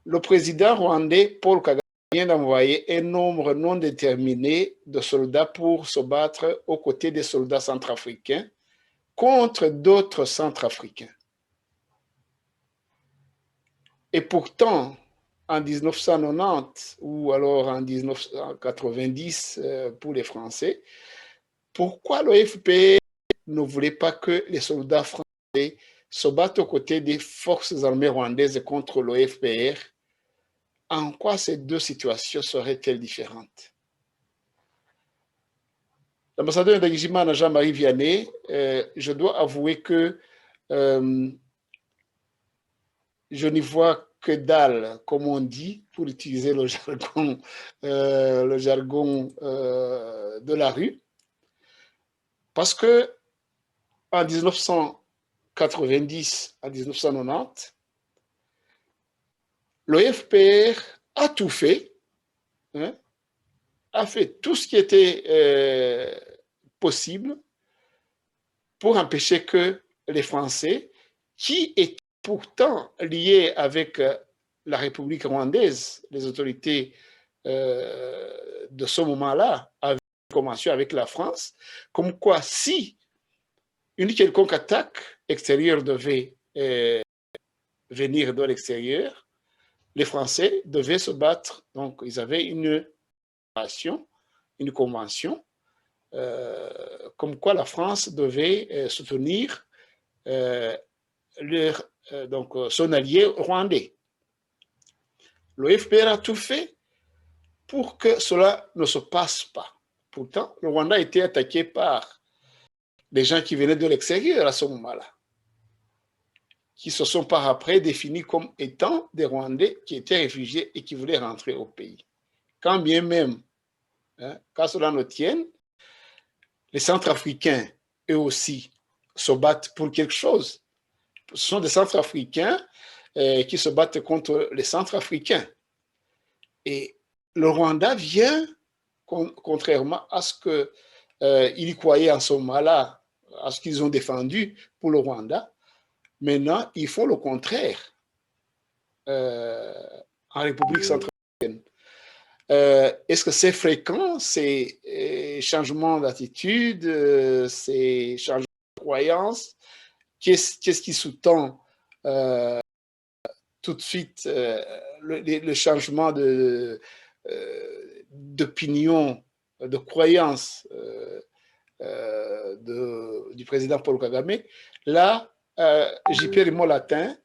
le président rwandais Paul Kagame vient d'envoyer un nombre non déterminé de soldats pour se battre aux côtés des soldats centrafricains contre d'autres centrafricains. Et pourtant, en 1990 ou alors en 1990 pour les Français, pourquoi le FPR ne voulait pas que les soldats français se battent aux côtés des forces armées rwandaises contre le FPR? En quoi ces deux situations seraient-elles différentes? L'ambassadeur Ndagijimana Jean-Marie Vianney, je dois avouer que je n'y vois que dalle, comme on dit, pour utiliser le jargon de la rue. Parce que en 1990 à 1990, le FPR a tout fait, hein, a fait tout ce qui était possible pour empêcher que les Français, qui étaient pourtant liés avec la République rwandaise, les autorités de ce moment-là, avaient une convention avec la France, comme quoi si une quelconque attaque extérieure devait venir de l'extérieur, les Français devaient se battre. Donc, ils avaient une convention, comme quoi la France devait soutenir son allié rwandais. Le FPR a tout fait pour que cela ne se passe pas. Pourtant, le Rwanda a été attaqué par des gens qui venaient de l'extérieur à ce moment-là, qui se sont par après définis comme étant des Rwandais qui étaient réfugiés et qui voulaient rentrer au pays. Quand bien même, quand cela ne tienne, les Centrafricains, eux aussi, se battent pour quelque chose. Ce sont des Centrafricains qui se battent contre les Centrafricains. Et le Rwanda vient, contrairement à ce qu'ils croyaient en ce moment-là, à ce qu'ils ont défendu pour le Rwanda, maintenant, ils font le contraire en République centrafricaine. Est-ce que c'est fréquent, ces changements d'attitude, ces changements de croyances? Qu'est-ce qui sous-tend tout de suite le changement d'opinion, de croyance du président Paul Kagame? Là, j'y perds les mots latins.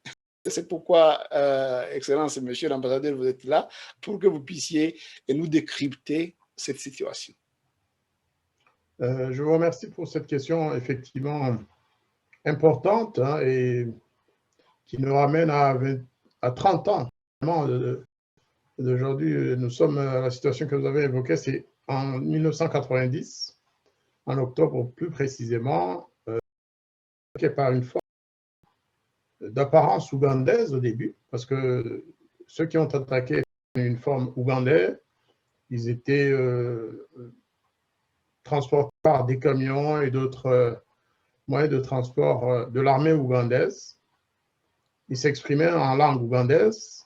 C'est pourquoi, Excellence et Monsieur l'ambassadeur, vous êtes là pour que vous puissiez nous décrypter cette situation. Je vous remercie pour cette question effectivement importante, hein, et qui nous ramène à 30 ans. D'aujourd'hui, nous sommes à la situation que vous avez évoquée, c'est en 1990, en octobre plus précisément, par une forme d'apparence ougandaise au début, parce que ceux qui ont attaqué une forme ougandaise, ils étaient transportés par des camions et d'autres moyens de transport de l'armée ougandaise. Ils s'exprimaient en langue ougandaise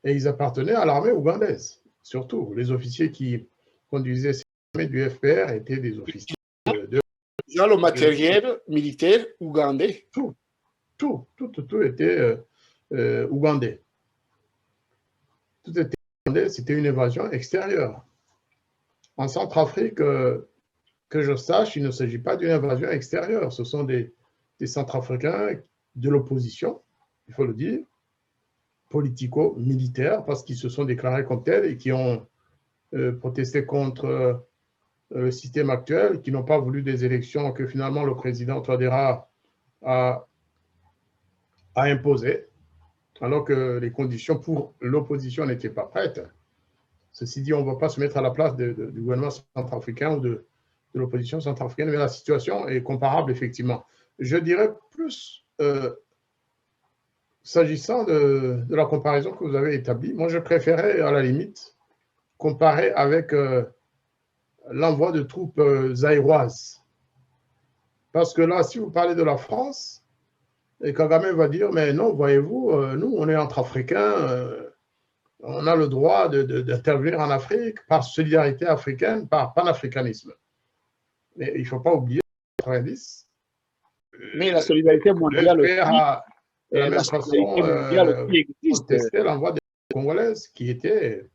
et ils appartenaient à l'armée ougandaise. Surtout, les officiers qui conduisaient cette armée du FPR étaient des officiers Dans le matériel militaire ougandais. Tout était ougandais. Tout était ougandais, c'était une invasion extérieure. En Centrafrique, que je sache, il ne s'agit pas d'une invasion extérieure. Ce sont des Centrafricains de l'opposition, il faut le dire, politico-militaires, parce qu'ils se sont déclarés comme tels et qui ont protesté contre le système actuel, qui n'ont pas voulu des élections que finalement le président Touadéra a imposées, alors que les conditions pour l'opposition n'étaient pas prêtes. Ceci dit, on ne va pas se mettre à la place du gouvernement centrafricain ou de l'opposition centrafricaine, mais la situation est comparable, effectivement. Je dirais plus, s'agissant de la comparaison que vous avez établie, moi je préférais, à la limite, comparer avec l'envoi de troupes zaïroises. Parce que là, si vous parlez de la France, et Kagame va dire, mais non, voyez-vous, nous, on est entre Africains, on a le droit d'intervenir en Afrique par solidarité africaine, par panafricanisme. Mais il ne faut pas oublier, en 90, Mais la solidarité mondiale l'FPR aussi, a, de la la même façon, solidarité mondiale aussi existe. contesté l'envoi des Congolaises qui étaient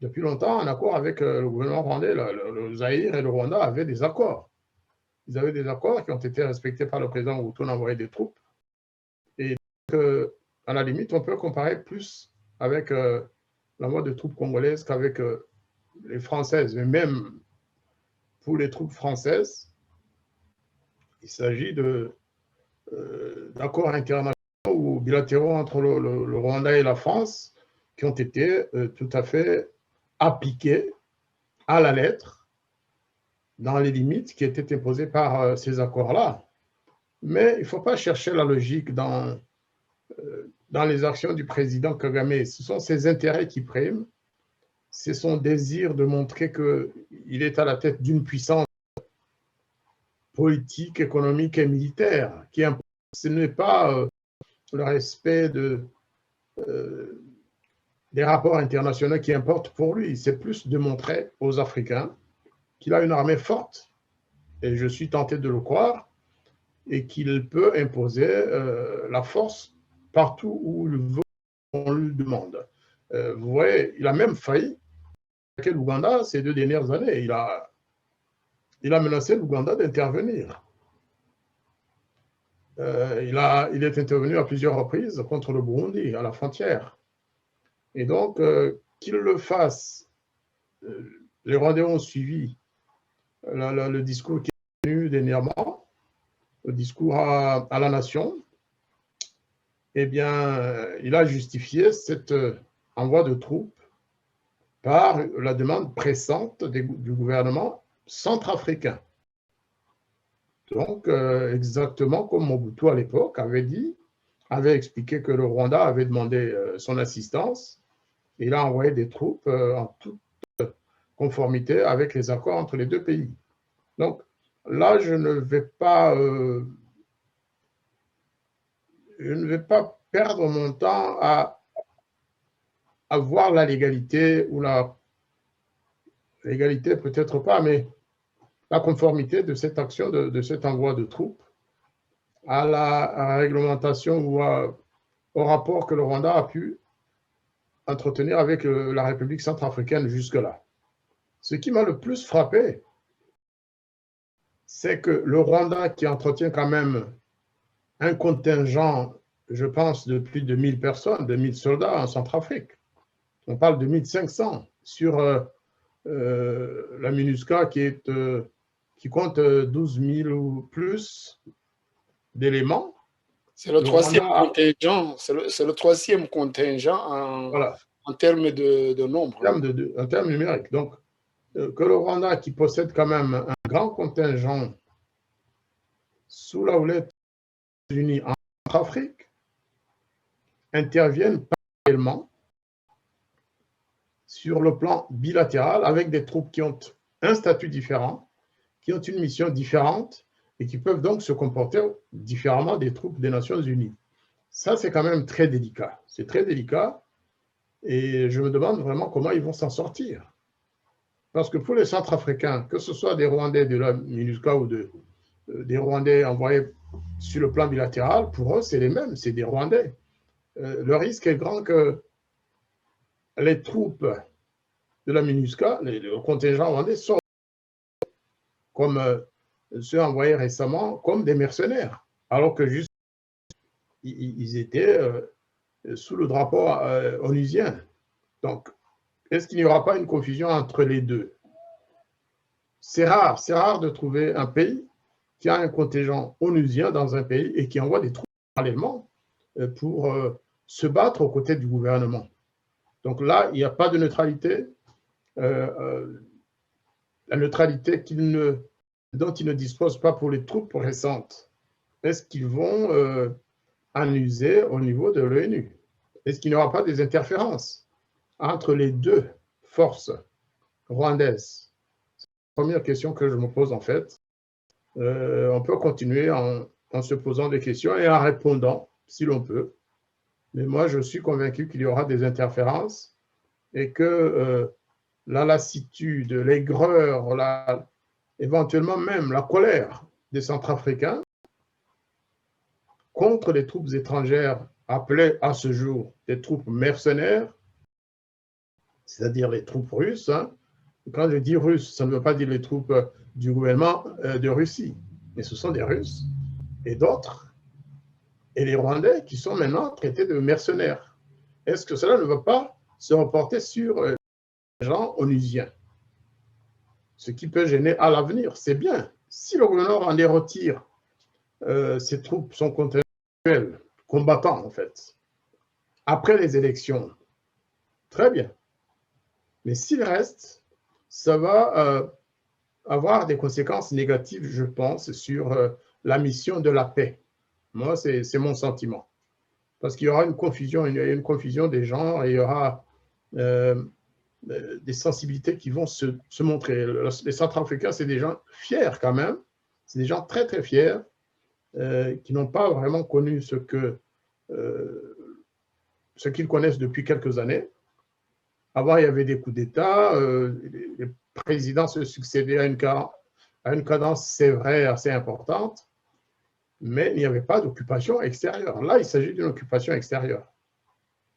depuis longtemps en accord avec le gouvernement rwandais. Le Zaïre et le Rwanda avaient des accords. Ils avaient des accords qui ont été respectés par le président Mobutu d'envoyer des troupes. Et donc, à la limite, on peut comparer plus avec l'envoi de troupes congolaises qu'avec les Françaises. Mais même pour les troupes françaises, il s'agit d'accords internationaux ou bilatéraux entre le Rwanda et la France qui ont été tout à fait appliqués à la lettre dans les limites qui étaient imposées par ces accords-là. Mais il ne faut pas chercher la logique dans les actions du président Kagame. Ce sont ses intérêts qui priment. C'est son désir de montrer qu'il est à la tête d'une puissance politique, économique et militaire qui importe. Ce n'est pas le respect des rapports internationaux qui importe pour lui. C'est plus de montrer aux Africains qu'il a une armée forte, et je suis tenté de le croire, et qu'il peut imposer la force partout où il veut, on lui demande. Vous voyez, il a même failli attaquer l'Ouganda ces 2 dernières années. Il a menacé l'Ouganda d'intervenir. Il est intervenu à plusieurs reprises contre le Burundi, à la frontière. Et donc, qu'il le fasse, les Rwandais ont suivi le discours qui est tenu dernièrement, le discours à la nation. Eh bien, il a justifié cet envoi de troupes par la demande pressante du gouvernement centrafricain. Donc, exactement comme Mobutu à l'époque avait expliqué que le Rwanda avait demandé son assistance. Il a envoyé des troupes en toute conformité avec les accords entre les 2 pays. Donc, là, je ne vais pas perdre mon temps à voir la légalité, ou la légalité peut-être pas, mais la conformité de cette action, de cet envoi de troupes à la réglementation ou au rapport que le Rwanda a pu entretenir avec la République centrafricaine jusque-là. Ce qui m'a le plus frappé, c'est que le Rwanda, qui entretient quand même un contingent, je pense, de plus de 1000 personnes, de 1000 soldats en Centrafrique. On parle de 1500 sur la MINUSCA qui compte 12 000 ou plus d'éléments. C'est le troisième contingent, c'est le troisième contingent voilà, en termes de nombre. En termes numériques. Donc, que le Rwanda, qui possède quand même un grand contingent sous la houlette des États-Unis en Centrafrique, interviennent parallèlement sur le plan bilatéral avec des troupes qui ont un statut différent, qui ont une mission différente et qui peuvent donc se comporter différemment des troupes des Nations Unies. Ça, c'est quand même très délicat. C'est très délicat et je me demande vraiment comment ils vont s'en sortir. Parce que pour les Centrafricains, que ce soit des Rwandais de la MINUSCA ou des Rwandais envoyés sur le plan bilatéral, pour eux, c'est les mêmes, c'est des Rwandais. Le risque est grand que les troupes de la MINUSCA, le contingent rwandais, sortent comme ceux envoyés récemment, comme des mercenaires, alors que juste ils étaient sous le drapeau onusien. Donc, est-ce qu'il n'y aura pas une confusion entre les deux? C'est rare de trouver un pays qui a un contingent onusien dans un pays et qui envoie des troupes parallèlement pour se battre aux côtés du gouvernement. Donc là, il n'y a pas de neutralité. La neutralité dont ils ne disposent pas pour les troupes récentes. Est-ce qu'ils vont en user au niveau de l'ONU? Est-ce qu'il n'y aura pas des interférences entre les 2 forces rwandaises? C'est la première question que je me pose en fait. On peut continuer en se posant des questions et en répondant, si l'on peut. Mais moi, je suis convaincu qu'il y aura des interférences et que la lassitude, l'aigreur, éventuellement même la colère des Centrafricains contre les troupes étrangères appelées à ce jour des troupes mercenaires, c'est-à-dire les troupes russes. Hein. Quand je dis russes, ça ne veut pas dire les troupes du gouvernement de Russie, mais ce sont des Russes et d'autres, et les Rwandais qui sont maintenant traités de mercenaires. Est-ce que cela ne va pas se reporter sur les gens onusiens? Ce qui peut gêner à l'avenir, c'est bien. Si le gouvernement rwandais retire ses troupes, son contingent combattant en fait, après les élections, très bien. Mais s'il reste, ça va avoir des conséquences négatives, je pense, sur la mission de la paix. Moi, c'est mon sentiment. Parce qu'il y aura une confusion des genres et il y aura des sensibilités qui vont se montrer. Les Centrafricains, c'est des gens fiers quand même. C'est des gens très, très fiers qui n'ont pas vraiment connu ce qu'ils connaissent depuis quelques années. Avant, il y avait des coups d'État, les présidents se succédaient à une cadence, c'est vrai, assez importante, mais il n'y avait pas d'occupation extérieure. Là, il s'agit d'une occupation extérieure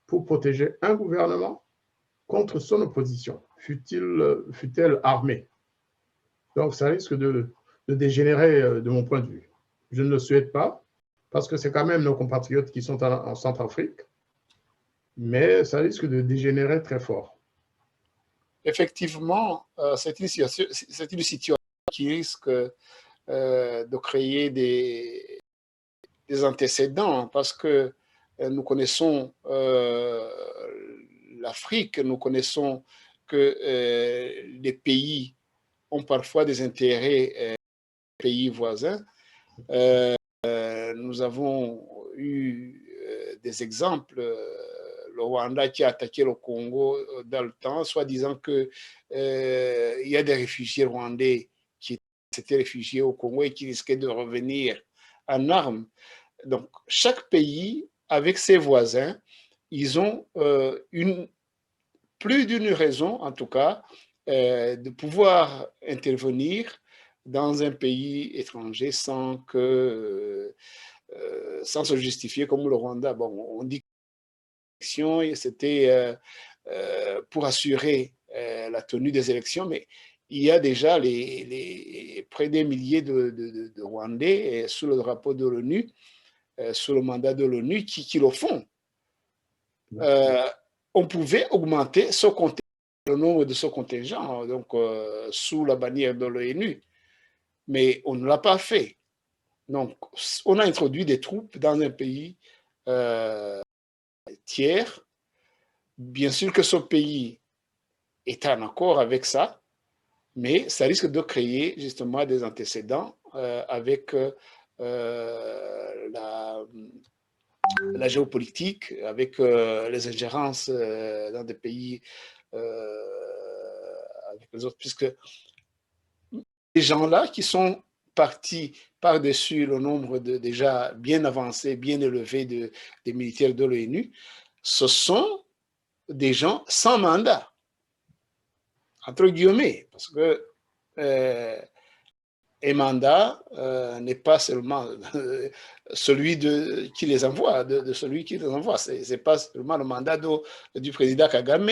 pour protéger un gouvernement contre son opposition, fût-elle armée. Donc, ça risque de dégénérer de mon point de vue. Je ne le souhaite pas, parce que c'est quand même nos compatriotes qui sont en Centrafrique, mais ça risque de dégénérer très fort. Effectivement, c'est une situation qui risque de créer des antécédents, parce que nous connaissons l'Afrique, nous connaissons que les pays ont parfois des intérêts pays voisins. Nous avons eu des exemples. Le Rwanda qui a attaqué le Congo dans le temps, soit disant qu'il y a des réfugiés rwandais qui s'étaient réfugiés au Congo et qui risquaient de revenir en armes. Donc, chaque pays, avec ses voisins, ils ont plus d'une raison, en tout cas, de pouvoir intervenir dans un pays étranger sans se justifier, comme le Rwanda. Bon, on dit que c'était pour assurer la tenue des élections, mais il y a déjà près des milliers de Rwandais sous le drapeau de l'ONU, sous le mandat de l'ONU, qui le font. On pouvait augmenter le nombre de ce contingent, donc sous la bannière de l'ONU, mais on ne l'a pas fait. Donc, on a introduit des troupes dans un pays tiers. Bien sûr que ce pays est en accord avec ça, mais ça risque de créer justement des antécédents avec la géopolitique, avec les ingérences dans des pays avec les autres, puisque les gens-là qui sont partis par-dessus le nombre déjà bien avancé, bien élevé des militaires de l'ONU, ce sont des gens sans mandat, entre guillemets, parce que un mandat n'est pas seulement celui qui les envoie, de celui qui les envoie. Ce n'est pas seulement le mandat du président Kagame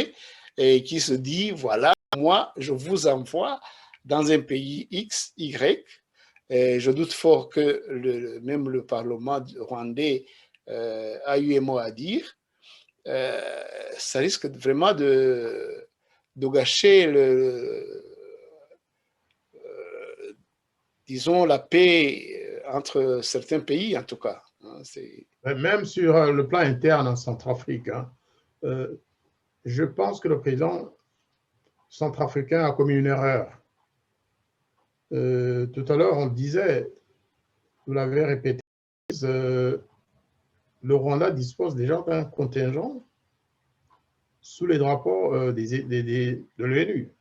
qui se dit, voilà, moi, je vous envoie dans un pays X, Y. Et je doute fort que même le Parlement rwandais a eu un mot à dire. Ça risque vraiment de gâcher disons, la paix entre certains pays, en tout cas. Même sur le plan interne en Centrafrique, hein, je pense que le président centrafricain a commis une erreur. Tout à l'heure, on disait, vous l'avez répété, le Rwanda dispose déjà d'un contingent sous les drapeaux de l'ONU.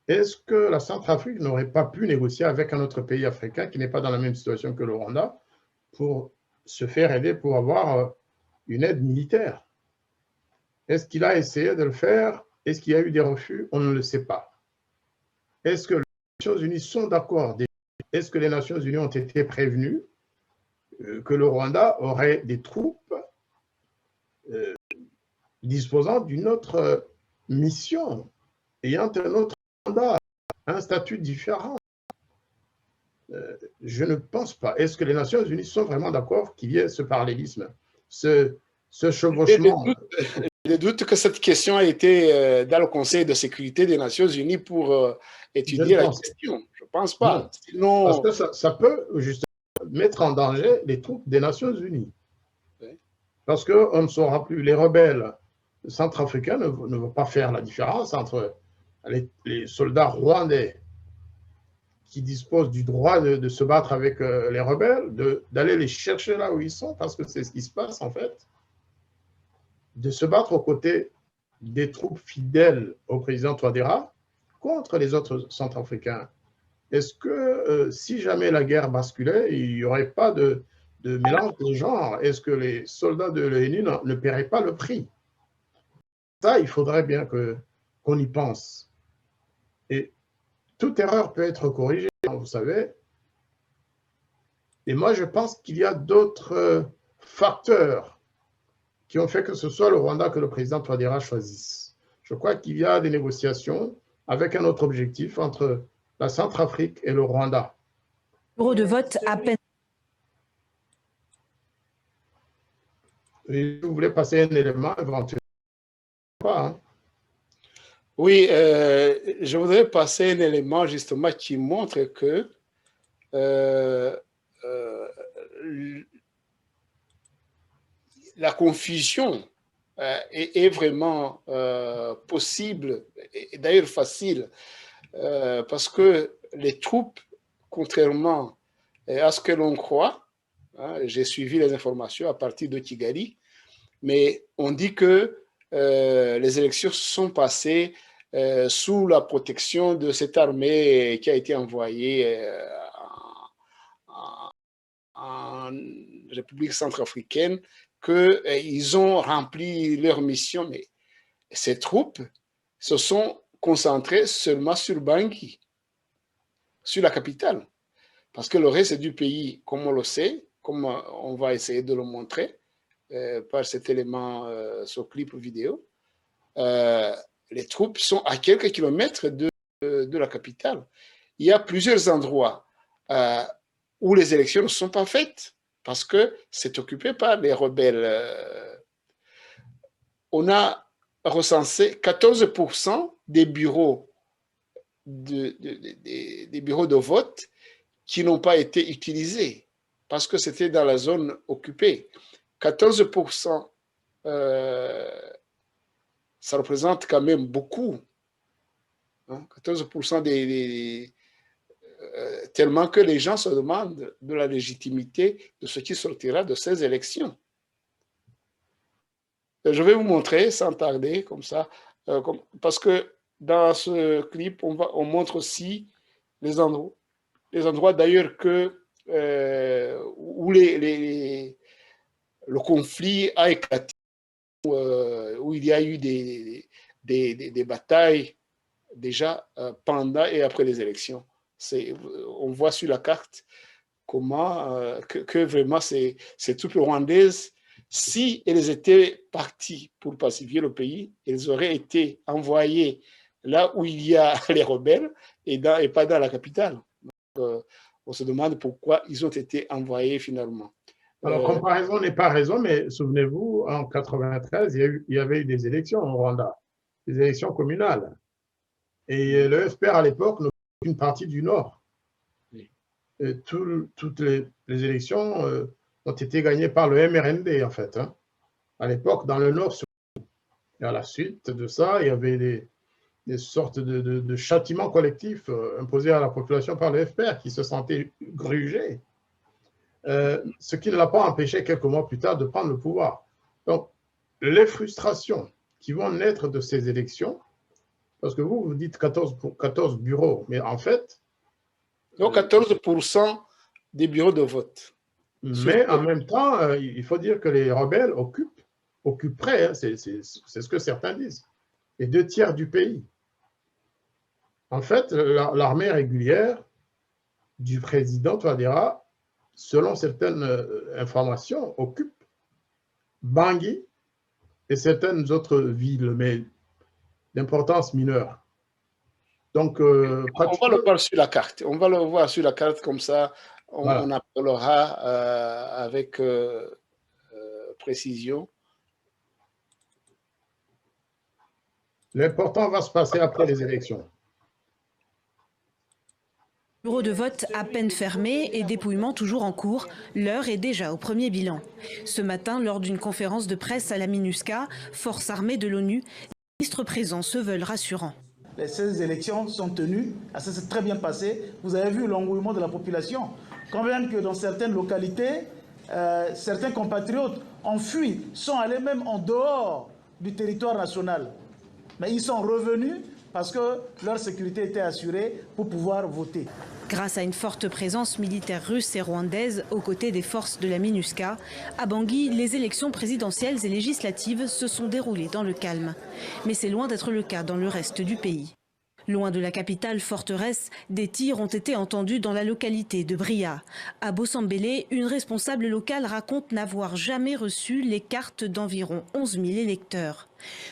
Est-ce que la Centrafrique n'aurait pas pu négocier avec un autre pays africain qui n'est pas dans la même situation que le Rwanda pour se faire aider, pour avoir une aide militaire? Est-ce qu'il a essayé de le faire? Est-ce qu'il y a eu des refus? On ne le sait pas. Est-ce que les Nations Unies sont d'accord? Est-ce que les Nations Unies ont été prévenues que le Rwanda aurait des troupes disposant d'une autre mission, ayant un autre mandat, un statut différent? Je ne pense pas. Est-ce que les Nations Unies sont vraiment d'accord qu'il y ait ce parallélisme, ce chevauchement? J'ai des doutes que cette question a été dans le Conseil de sécurité des Nations Unies pour étudier la question. Je ne pense pas. Non. Sinon, parce que ça peut justement mettre en danger les troupes des Nations Unies. Oui. Parce qu'on ne saura plus. Les rebelles centrafricains ne vont pas faire la différence entre les soldats rwandais qui disposent du droit de se battre avec les rebelles, d'aller les chercher là où ils sont, parce que c'est ce qui se passe en fait, de se battre aux côtés des troupes fidèles au président Touadéra contre les autres centrafricains. Est-ce que si jamais la guerre basculait, il n'y aurait pas de mélange de genres? Est-ce que les soldats de l'ONU ne paieraient pas le prix? Ça, il faudrait bien qu'on y pense. Et toute erreur peut être corrigée, vous savez. Et moi, je pense qu'il y a d'autres facteurs qui ont fait que ce soit le Rwanda que le président Touadéra choisisse. Je crois qu'il y a des négociations avec un autre objectif entre la Centrafrique et le Rwanda. Bureau de vote à peine. Et vous voulez passer un élément éventuellement? Hein? Oui, je voudrais passer un élément justement qui montre que la confusion est vraiment possible et d'ailleurs facile parce que les troupes, contrairement à ce que l'on croit, hein, j'ai suivi les informations à partir de Kigali, mais on dit que les élections sont passées sous la protection de cette armée qui a été envoyée en République centrafricaine, qu'ils ont rempli leur mission. Mais ces troupes se sont concentrées seulement sur Bangui, sur la capitale. Parce que le reste du pays, comme on le sait, comme on va essayer de le montrer par cet élément, ce clip vidéo, les troupes sont à quelques kilomètres de la capitale. Il y a plusieurs endroits où les élections ne sont pas faites parce que c'est occupé par les rebelles. On a recensé 14% des bureaux des bureaux de vote qui n'ont pas été utilisés parce que c'était dans la zone occupée. 14%, ça représente quand même beaucoup. Hein, 14% tellement que les gens se demandent de la légitimité de ce qui sortira de ces élections. Je vais vous montrer sans tarder, comme ça, parce que dans ce clip, on montre aussi les endroits d'ailleurs où le conflit a éclaté, où il y a eu des batailles déjà pendant et après les élections. On voit sur la carte comment que vraiment ces troupes rwandaises, si elles étaient parties pour pacifier le pays, elles auraient été envoyées là où il y a les rebelles et pas dans la capitale. Donc, on se demande pourquoi ils ont été envoyés finalement. Alors, comparaison n'est pas raison, mais souvenez-vous, en 1993, il y avait eu des élections au Rwanda, des élections communales. Et le FPR, à l'époque, n'occupait qu'une partie du Nord. Et toutes les élections ont été gagnées par le MRND, en fait. Hein. À l'époque, dans le Nord, surtout. Et à la suite de ça, il y avait des sortes de châtiments collectifs imposés à la population par le FPR qui se sentait grugé. Ce qui ne l'a pas empêché quelques mois plus tard de prendre le pouvoir. Donc, les frustrations qui vont naître de ces élections, parce que vous dites 14 bureaux, mais en fait... Donc 14% des bureaux de vote. Mais en même temps, il faut dire que les rebelles occupent occuperait, hein, c'est ce que certains disent, les 2 tiers du pays. En fait, l'armée régulière du président Touadéra, selon certaines informations, occupe Bangui et certaines autres villes, mais d'importance mineure. Donc, On va le voir sur la carte. On va le voir sur la carte comme ça, on appellera avec précision. L'important va se passer après les élections. Bureau de vote à peine fermé et dépouillement toujours en cours. L'heure est déjà au premier bilan. Ce matin, lors d'une conférence de presse à la MINUSCA, force armée de l'ONU, les ministres présents se veulent rassurants. Les 16 élections sont tenues, ça s'est très bien passé. Vous avez vu l'engouement de la population. Quand même que dans certaines localités, certains compatriotes ont fui, sont allés même en dehors du territoire national. Mais ils sont revenus parce que leur sécurité était assurée pour pouvoir voter. Grâce à une forte présence militaire russe et rwandaise aux côtés des forces de la MINUSCA, à Bangui, les élections présidentielles et législatives se sont déroulées dans le calme. Mais c'est loin d'être le cas dans le reste du pays. Loin de la capitale forteresse, des tirs ont été entendus dans la localité de Bria. À Bossambélé, une responsable locale raconte n'avoir jamais reçu les cartes d'environ 11 000 électeurs.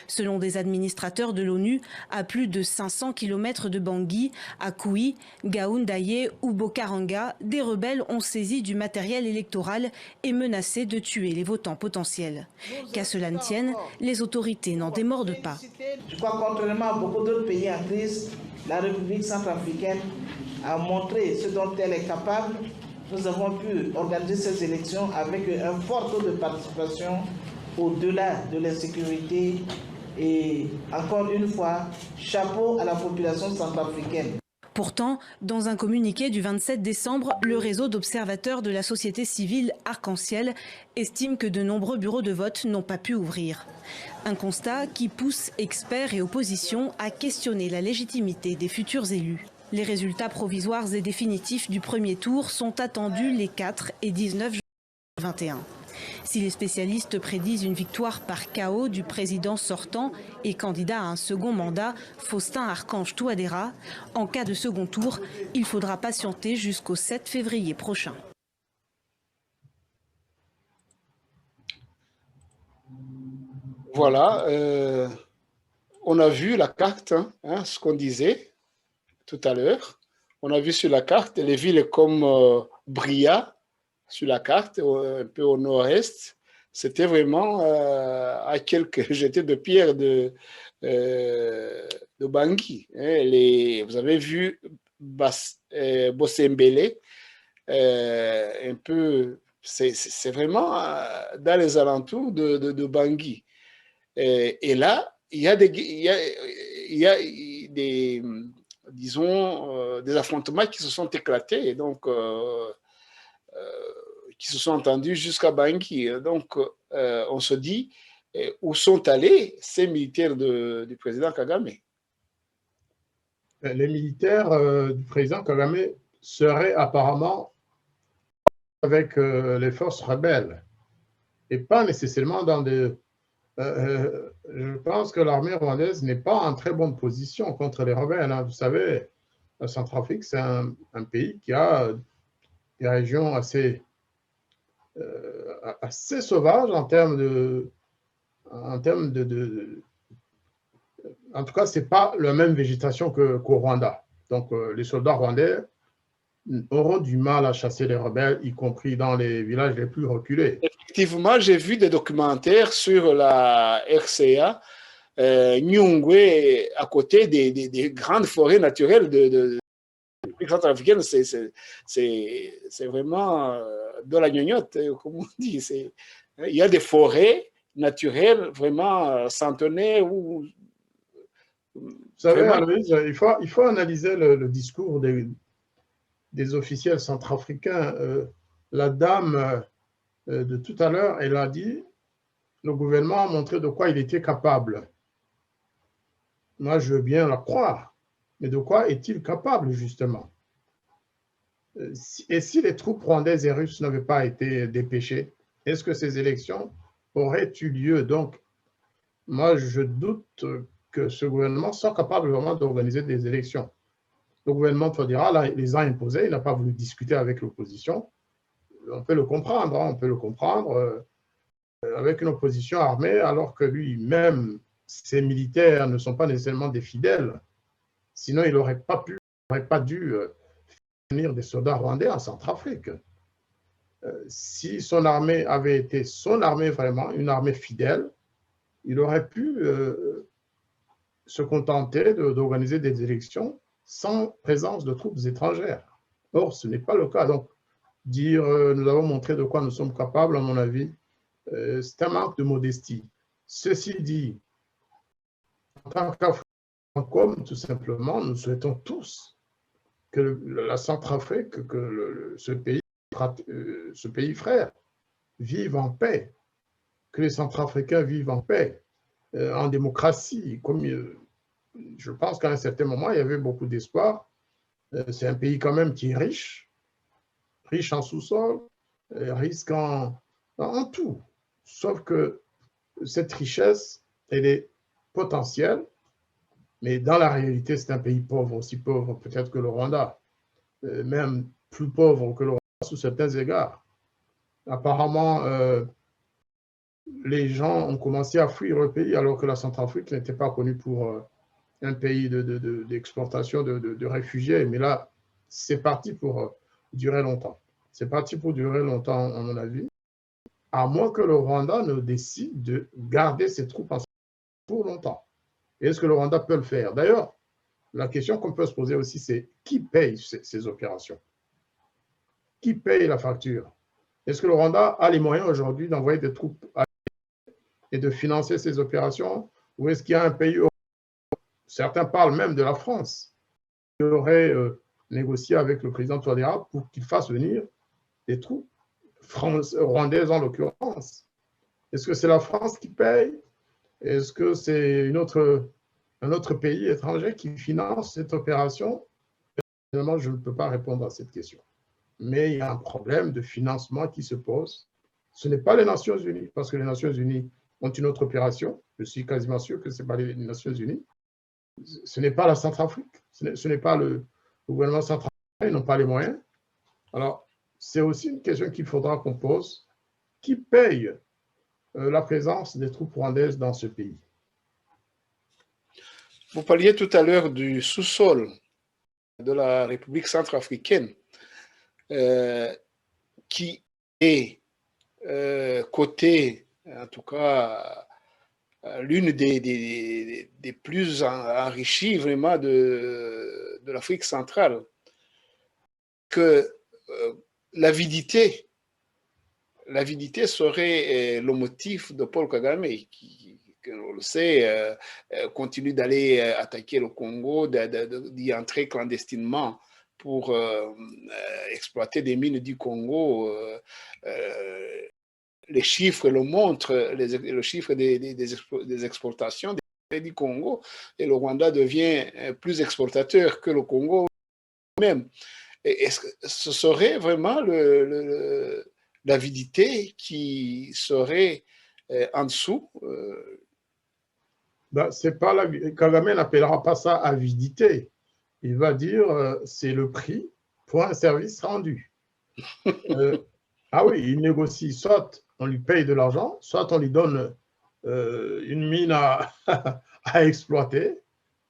Selon des administrateurs de l'ONU, à plus de 500 km de Bangui, à Koui, Gaoundaye ou Bokaranga, des rebelles ont saisi du matériel électoral et menacé de tuer les votants potentiels. Qu'à cela ne tienne, les autorités n'en démordent pas. Je crois que contrairement à beaucoup d'autres pays en crise, la République centrafricaine a montré ce dont elle est capable. Nous avons pu organiser ces élections avec un fort taux de participation au-delà de l'insécurité. Et encore une fois, chapeau à la population centrafricaine. Pourtant, dans un communiqué du 27 décembre, le réseau d'observateurs de la société civile Arc-en-Ciel estime que de nombreux bureaux de vote n'ont pas pu ouvrir. Un constat qui pousse experts et opposition à questionner la légitimité des futurs élus. Les résultats provisoires et définitifs du premier tour sont attendus les 4 et 19 juin 2021. Si les spécialistes prédisent une victoire par chaos du président sortant et candidat à un second mandat, Faustin Archange Touadéra, en cas de second tour, il faudra patienter jusqu'au 7 février prochain. Voilà, on a vu la carte, ce qu'on disait tout à l'heure. On a vu sur la carte les villes comme Bria, sur la carte, un peu au nord-est. C'était vraiment à quelques jetés de pierre de Bangui. Vous avez vu Bossembélé, un peu, c'est vraiment dans les alentours de Bangui. Et là, il y a des disons, des affrontements qui se sont éclatés. Et donc, qui se sont entendus jusqu'à Bangui. Donc, on se dit, où sont allés ces militaires du président Kagame? Les militaires du président Kagame seraient apparemment avec les forces rebelles et pas nécessairement dans des... je pense que l'armée rwandaise n'est pas en très bonne position contre les rebelles. Vous savez, la Centrafrique, c'est un pays qui a des régions assez sauvage en termes de... En tout cas, ce n'est pas la même végétation qu'au Rwanda. Donc, les soldats rwandais auront du mal à chasser les rebelles, y compris dans les villages les plus reculés. Effectivement, j'ai vu des documentaires sur la RCA, Nyungwe, à côté des grandes forêts naturelles de République centrafricaine. C'est vraiment de la gnognotte, comme on dit. Il y a des forêts naturelles vraiment centenaires. Vous savez, Aloïse, il faut analyser le discours des officiels centrafricains. La dame de tout à l'heure, elle a dit, le gouvernement a montré de quoi il était capable. Moi, je veux bien la croire. Mais de quoi est-il capable, justement? Et si les troupes rwandaises et russes n'avaient pas été dépêchées, est-ce que ces élections aurait eu lieu. Donc, moi, je doute que ce gouvernement soit capable vraiment d'organiser des élections. Le gouvernement Touadéra les a imposées, il n'a pas voulu discuter avec l'opposition. On peut le comprendre, hein, on peut le comprendre, avec une opposition armée, alors que lui-même, ses militaires ne sont pas nécessairement des fidèles. Sinon, il n'aurait pas dû venir des soldats rwandais en Centrafrique. Si son armée avait été son armée vraiment, une armée fidèle, il aurait pu se contenter d'organiser des élections sans présence de troupes étrangères. Or, ce n'est pas le cas. Donc, dire nous avons montré de quoi nous sommes capables, à mon avis, c'est un manque de modestie. Ceci dit, en tant qu'Africains, tout simplement, nous souhaitons tous que la Centrafrique, que ce pays frère, vive en paix, que les Centrafricains vivent en paix, en démocratie. Comme je pense qu'à un certain moment, il y avait beaucoup d'espoir. C'est un pays quand même qui est riche en sous-sol, riche en tout. Sauf que cette richesse, elle est potentielle, mais dans la réalité, c'est un pays pauvre, aussi pauvre peut-être que le Rwanda, même plus pauvre que le Rwanda sous certains égards. Apparemment, les gens ont commencé à fuir le pays alors que la Centrafrique n'était pas connue pour un pays d'exportation de réfugiés. Mais là, c'est parti pour durer longtemps. C'est parti pour durer longtemps, à mon avis, à moins que le Rwanda ne décide de garder ses troupes en pour longtemps. Est-ce que le Rwanda peut le faire? D'ailleurs, la question qu'on peut se poser aussi, c'est qui paye ces opérations? Qui paye la facture? Est-ce que le Rwanda a les moyens aujourd'hui d'envoyer des troupes et de financer ces opérations? Ou est-ce qu'il y a un pays, certains parlent même de la France, qui aurait négocié avec le président Touadéra pour qu'il fasse venir des troupes rwandaises en l'occurrence? Est-ce que c'est la France qui paye? Est-ce que c'est un autre pays étranger qui finance cette opération? Finalement, je ne peux pas répondre à cette question. Mais il y a un problème de financement qui se pose. Ce n'est pas les Nations Unies, parce que les Nations Unies ont une autre opération. Je suis quasiment sûr que ce n'est pas les Nations Unies. Ce n'est pas la Centrafrique. Ce n'est pas le gouvernement centrafricain. Ils n'ont pas les moyens. Alors, c'est aussi une question qu'il faudra qu'on pose. Qui paye la présence des troupes rwandaises dans ce pays? Vous parliez tout à l'heure du sous-sol de la République centrafricaine qui est cotée, en tout cas, l'une des plus enrichies vraiment de l'Afrique centrale, que l'avidité serait le motif de Paul Kagame, qui on le sait, continue d'aller attaquer le Congo, d'y entrer clandestinement pour exploiter des mines du Congo. Les chiffres le montrent, le chiffre des exportations du Congo, et le Rwanda devient plus exportateur que le Congo même. Est-ce que ce serait vraiment l'avidité qui serait en dessous? C'est pas Kagame n'appellera pas ça avidité. Il va dire c'est le prix pour un service rendu. Ah oui, il négocie, soit on lui paye de l'argent, soit on lui donne une mine à exploiter,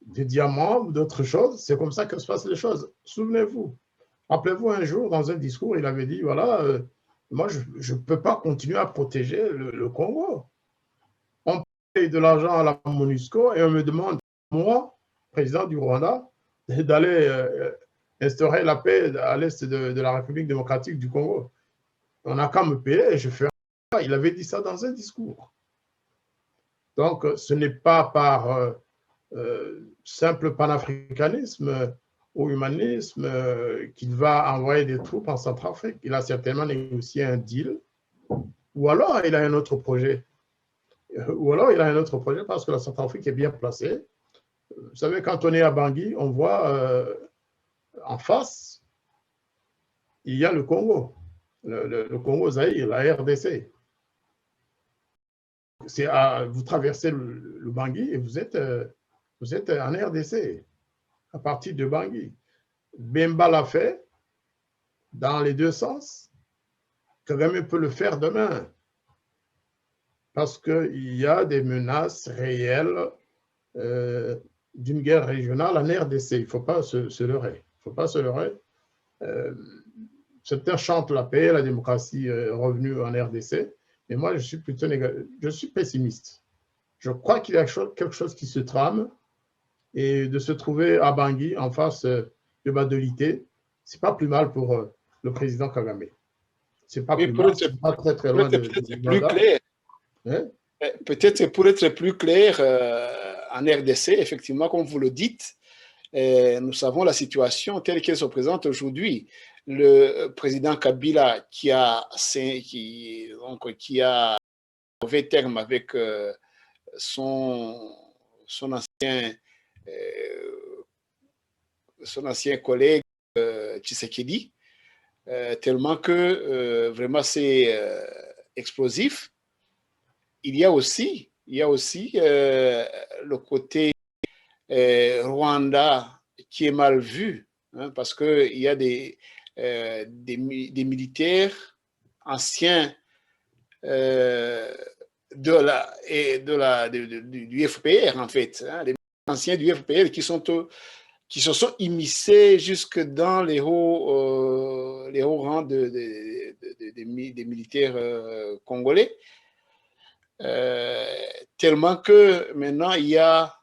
des diamants ou d'autres choses. C'est comme ça que se passent les choses. Souvenez-vous, rappelez-vous un jour, dans un discours, il avait dit, voilà, moi, je ne peux pas continuer à protéger le Congo. On paye de l'argent à la MONUSCO et on me demande, moi, président du Rwanda, d'aller instaurer la paix à l'est de la République démocratique du Congo. On n'a qu'à me payer et je ferai ça. Il avait dit ça dans un discours. Donc, ce n'est pas par simple panafricanisme ou humanisme qu'il va envoyer des troupes en Centrafrique. Il a certainement négocié un deal, ou alors il a un autre projet. Ou alors il a un autre projet parce que la Centrafrique est bien placée. Vous savez, quand on est à Bangui, on voit en face, il y a le Congo. Le Congo Zaïre, la RDC. vous traversez le Bangui et vous êtes en RDC, à partir de Bangui. Bemba l'a fait dans les deux sens. Kagame peut le faire demain. Parce qu'il y a des menaces réelles d'une guerre régionale en RDC. Il ne faut pas se leurrer. Il ne faut pas se leurrer. Certains chantent la paix, la démocratie revenue en RDC, mais moi, je suis plutôt je suis pessimiste. Je crois qu'il y a quelque chose qui se trame et de se trouver à Bangui en face de Badolité, ce n'est pas plus mal pour le président Kagame. Ce n'est pas plus mal, c'est pas très très loin de plus clair. Hein? Peut-être pour être plus clair, en RDC, effectivement, comme vous le dites, nous savons la situation telle qu'elle se présente aujourd'hui. Le président Kabila qui a trouvé terme avec son ancien collègue Tshisekedi, tellement que vraiment c'est explosif. Il y a aussi le côté Rwanda qui est mal vu, hein, parce qu'il y a des militaires anciens du FPR, en fait, hein, les anciens du FPR qui se sont immiscés jusque dans les hauts rangs des militaires congolais. Tellement que maintenant il y a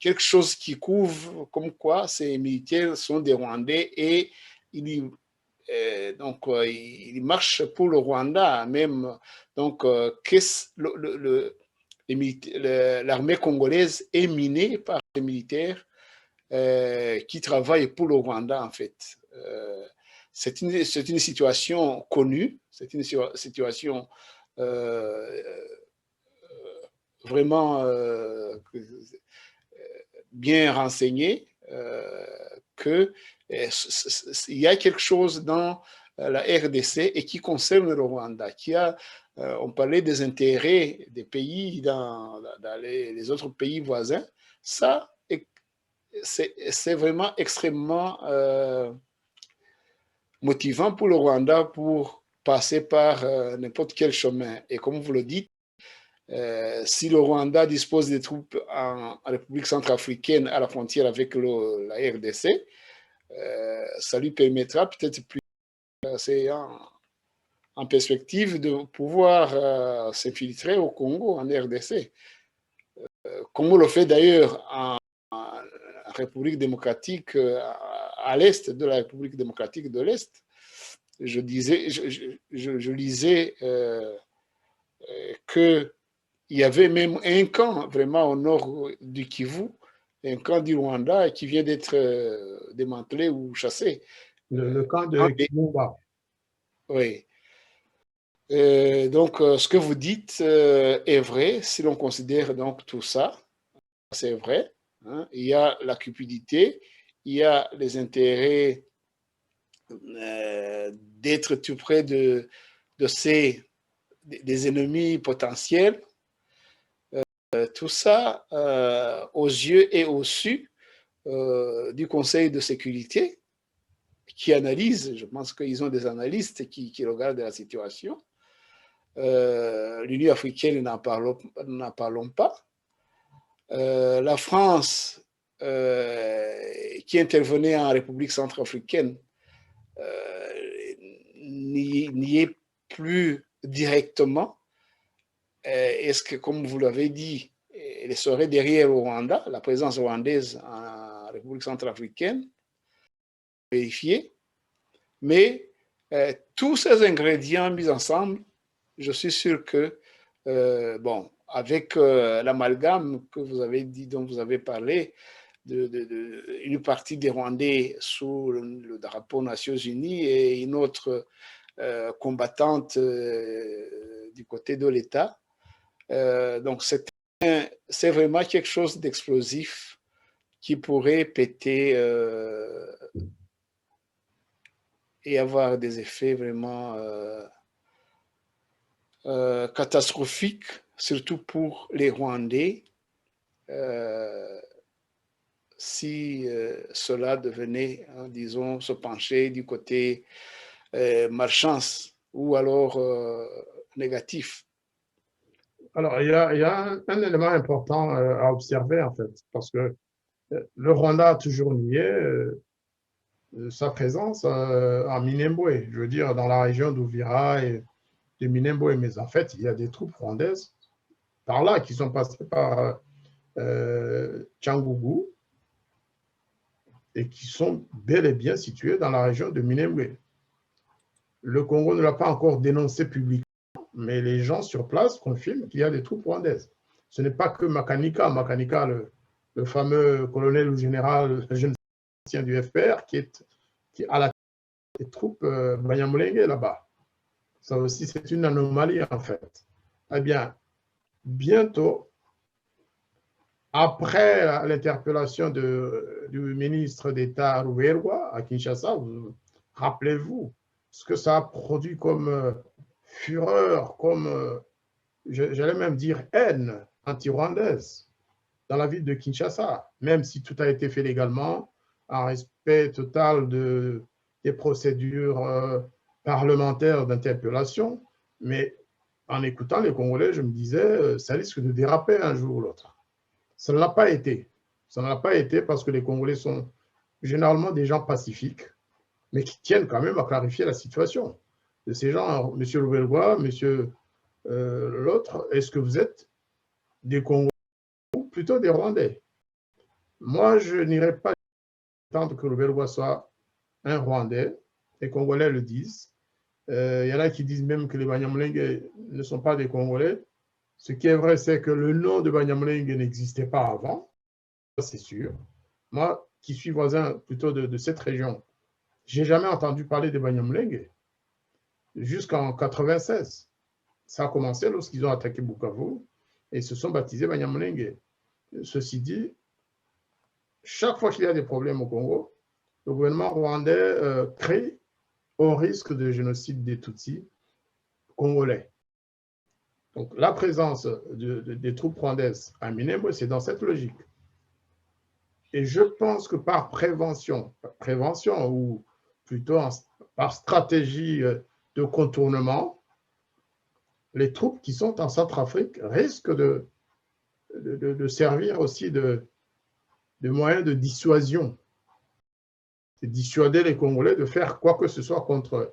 quelque chose qui couvre comme quoi ces militaires sont des Rwandais et ils marchent pour le Rwanda même. Donc l'armée congolaise est minée par les militaires qui travaillent pour le Rwanda en fait. C'est une situation connue, c'est une situation vraiment bien renseigné qu'il y a quelque chose dans la RDC et qui concerne le Rwanda, on parlait des intérêts des pays dans les autres pays voisins. Ça, c'est vraiment extrêmement motivant pour le Rwanda pour passer par n'importe quel chemin. Et comme vous le dites, si le Rwanda dispose des troupes en République centrafricaine à la frontière avec la RDC, ça lui permettra peut-être plus en perspective de pouvoir s'infiltrer au Congo, en RDC. Comme on le fait d'ailleurs en République démocratique, à l'est de la République démocratique de l'Est. Je lisais qu'il y avait même un camp vraiment au nord du Kivu, un camp du Rwanda qui vient d'être démantelé ou chassé. Le camp de Kimumba. Oui. Donc, ce que vous dites est vrai si l'on considère donc tout ça. C'est vrai. Hein. Il y a la cupidité, il y a les intérêts d'être tout près des ennemis potentiels. Tout ça aux yeux et au su du Conseil de sécurité qui analyse, je pense qu'ils ont des analystes qui regardent la situation. L'Union africaine, n'en parlons pas. La France, qui intervenait en République centrafricaine, n'y est plus directement. Est-ce que, comme vous l'avez dit, elle serait derrière le Rwanda, la présence rwandaise en République centrafricaine, vérifier. Mais tous ces ingrédients mis ensemble, je suis sûr que, bon, avec l'amalgame que vous avez dit, dont vous avez parlé, une partie des Rwandais sous le drapeau Nations Unies et une autre combattante du côté de l'État. Donc, c'est vraiment quelque chose d'explosif qui pourrait péter et avoir des effets vraiment catastrophique, surtout pour les Rwandais, si cela devenait, hein, disons, se pencher du côté malchance ou alors négatif. Alors, il y a un élément important à observer, en fait, parce que le Rwanda a toujours nié sa présence à Minembwe, je veux dire, dans la région d'Uvira et de Minembwe. Mais en fait, il y a des troupes rwandaises par là qui sont passées par Tchangougou et qui sont bel et bien situées dans la région de Minembwe. Le Congo ne l'a pas encore dénoncé publiquement, mais les gens sur place confirment qu'il y a des troupes rwandaises. Ce n'est pas que Makanika, le fameux colonel ou général, jeune ancien du FPR, qui a la tête des troupes Banyamulenge là-bas. Ça aussi, c'est une anomalie en fait. Eh bien, bientôt, après l'interpellation du ministre d'État Ruberwa à Kinshasa, rappelez-vous ce que ça a produit comme fureur, comme, j'allais même dire, haine anti-rwandaise dans la ville de Kinshasa, même si tout a été fait légalement, en respect total des procédures parlementaires d'interpellation. Mais en écoutant les Congolais, je me disais, ça risque de déraper un jour ou l'autre. Ça ne l'a pas été. Ça ne l'a pas été parce que les Congolais sont généralement des gens pacifiques, mais qui tiennent quand même à clarifier la situation. De ces gens, M. Louvelgois, M. l'autre, est-ce que vous êtes des Congolais ou plutôt des Rwandais? Moi, je n'irai pas attendre que Louvelgois soit un Rwandais. Les Congolais le disent. Il y en a qui disent même que les Banyamulenge ne sont pas des Congolais. Ce qui est vrai, c'est que le nom de Banyamulenge n'existait pas avant, c'est sûr. Moi, qui suis voisin plutôt de cette région, je n'ai jamais entendu parler des Banyamulenge jusqu'en 1996. Ça a commencé lorsqu'ils ont attaqué Bukavu et se sont baptisés Banyamulenge. Ceci dit, chaque fois qu'il y a des problèmes au Congo, le gouvernement rwandais crie au risque de génocide des Tutsis congolais. Donc, la présence des troupes rwandaises à Minembwe, c'est dans cette logique. Et je pense que par prévention ou plutôt par stratégie de contournement, les troupes qui sont en Centrafrique risquent de servir aussi de moyens de dissuasion. C'est dissuader les Congolais de faire quoi que ce soit contre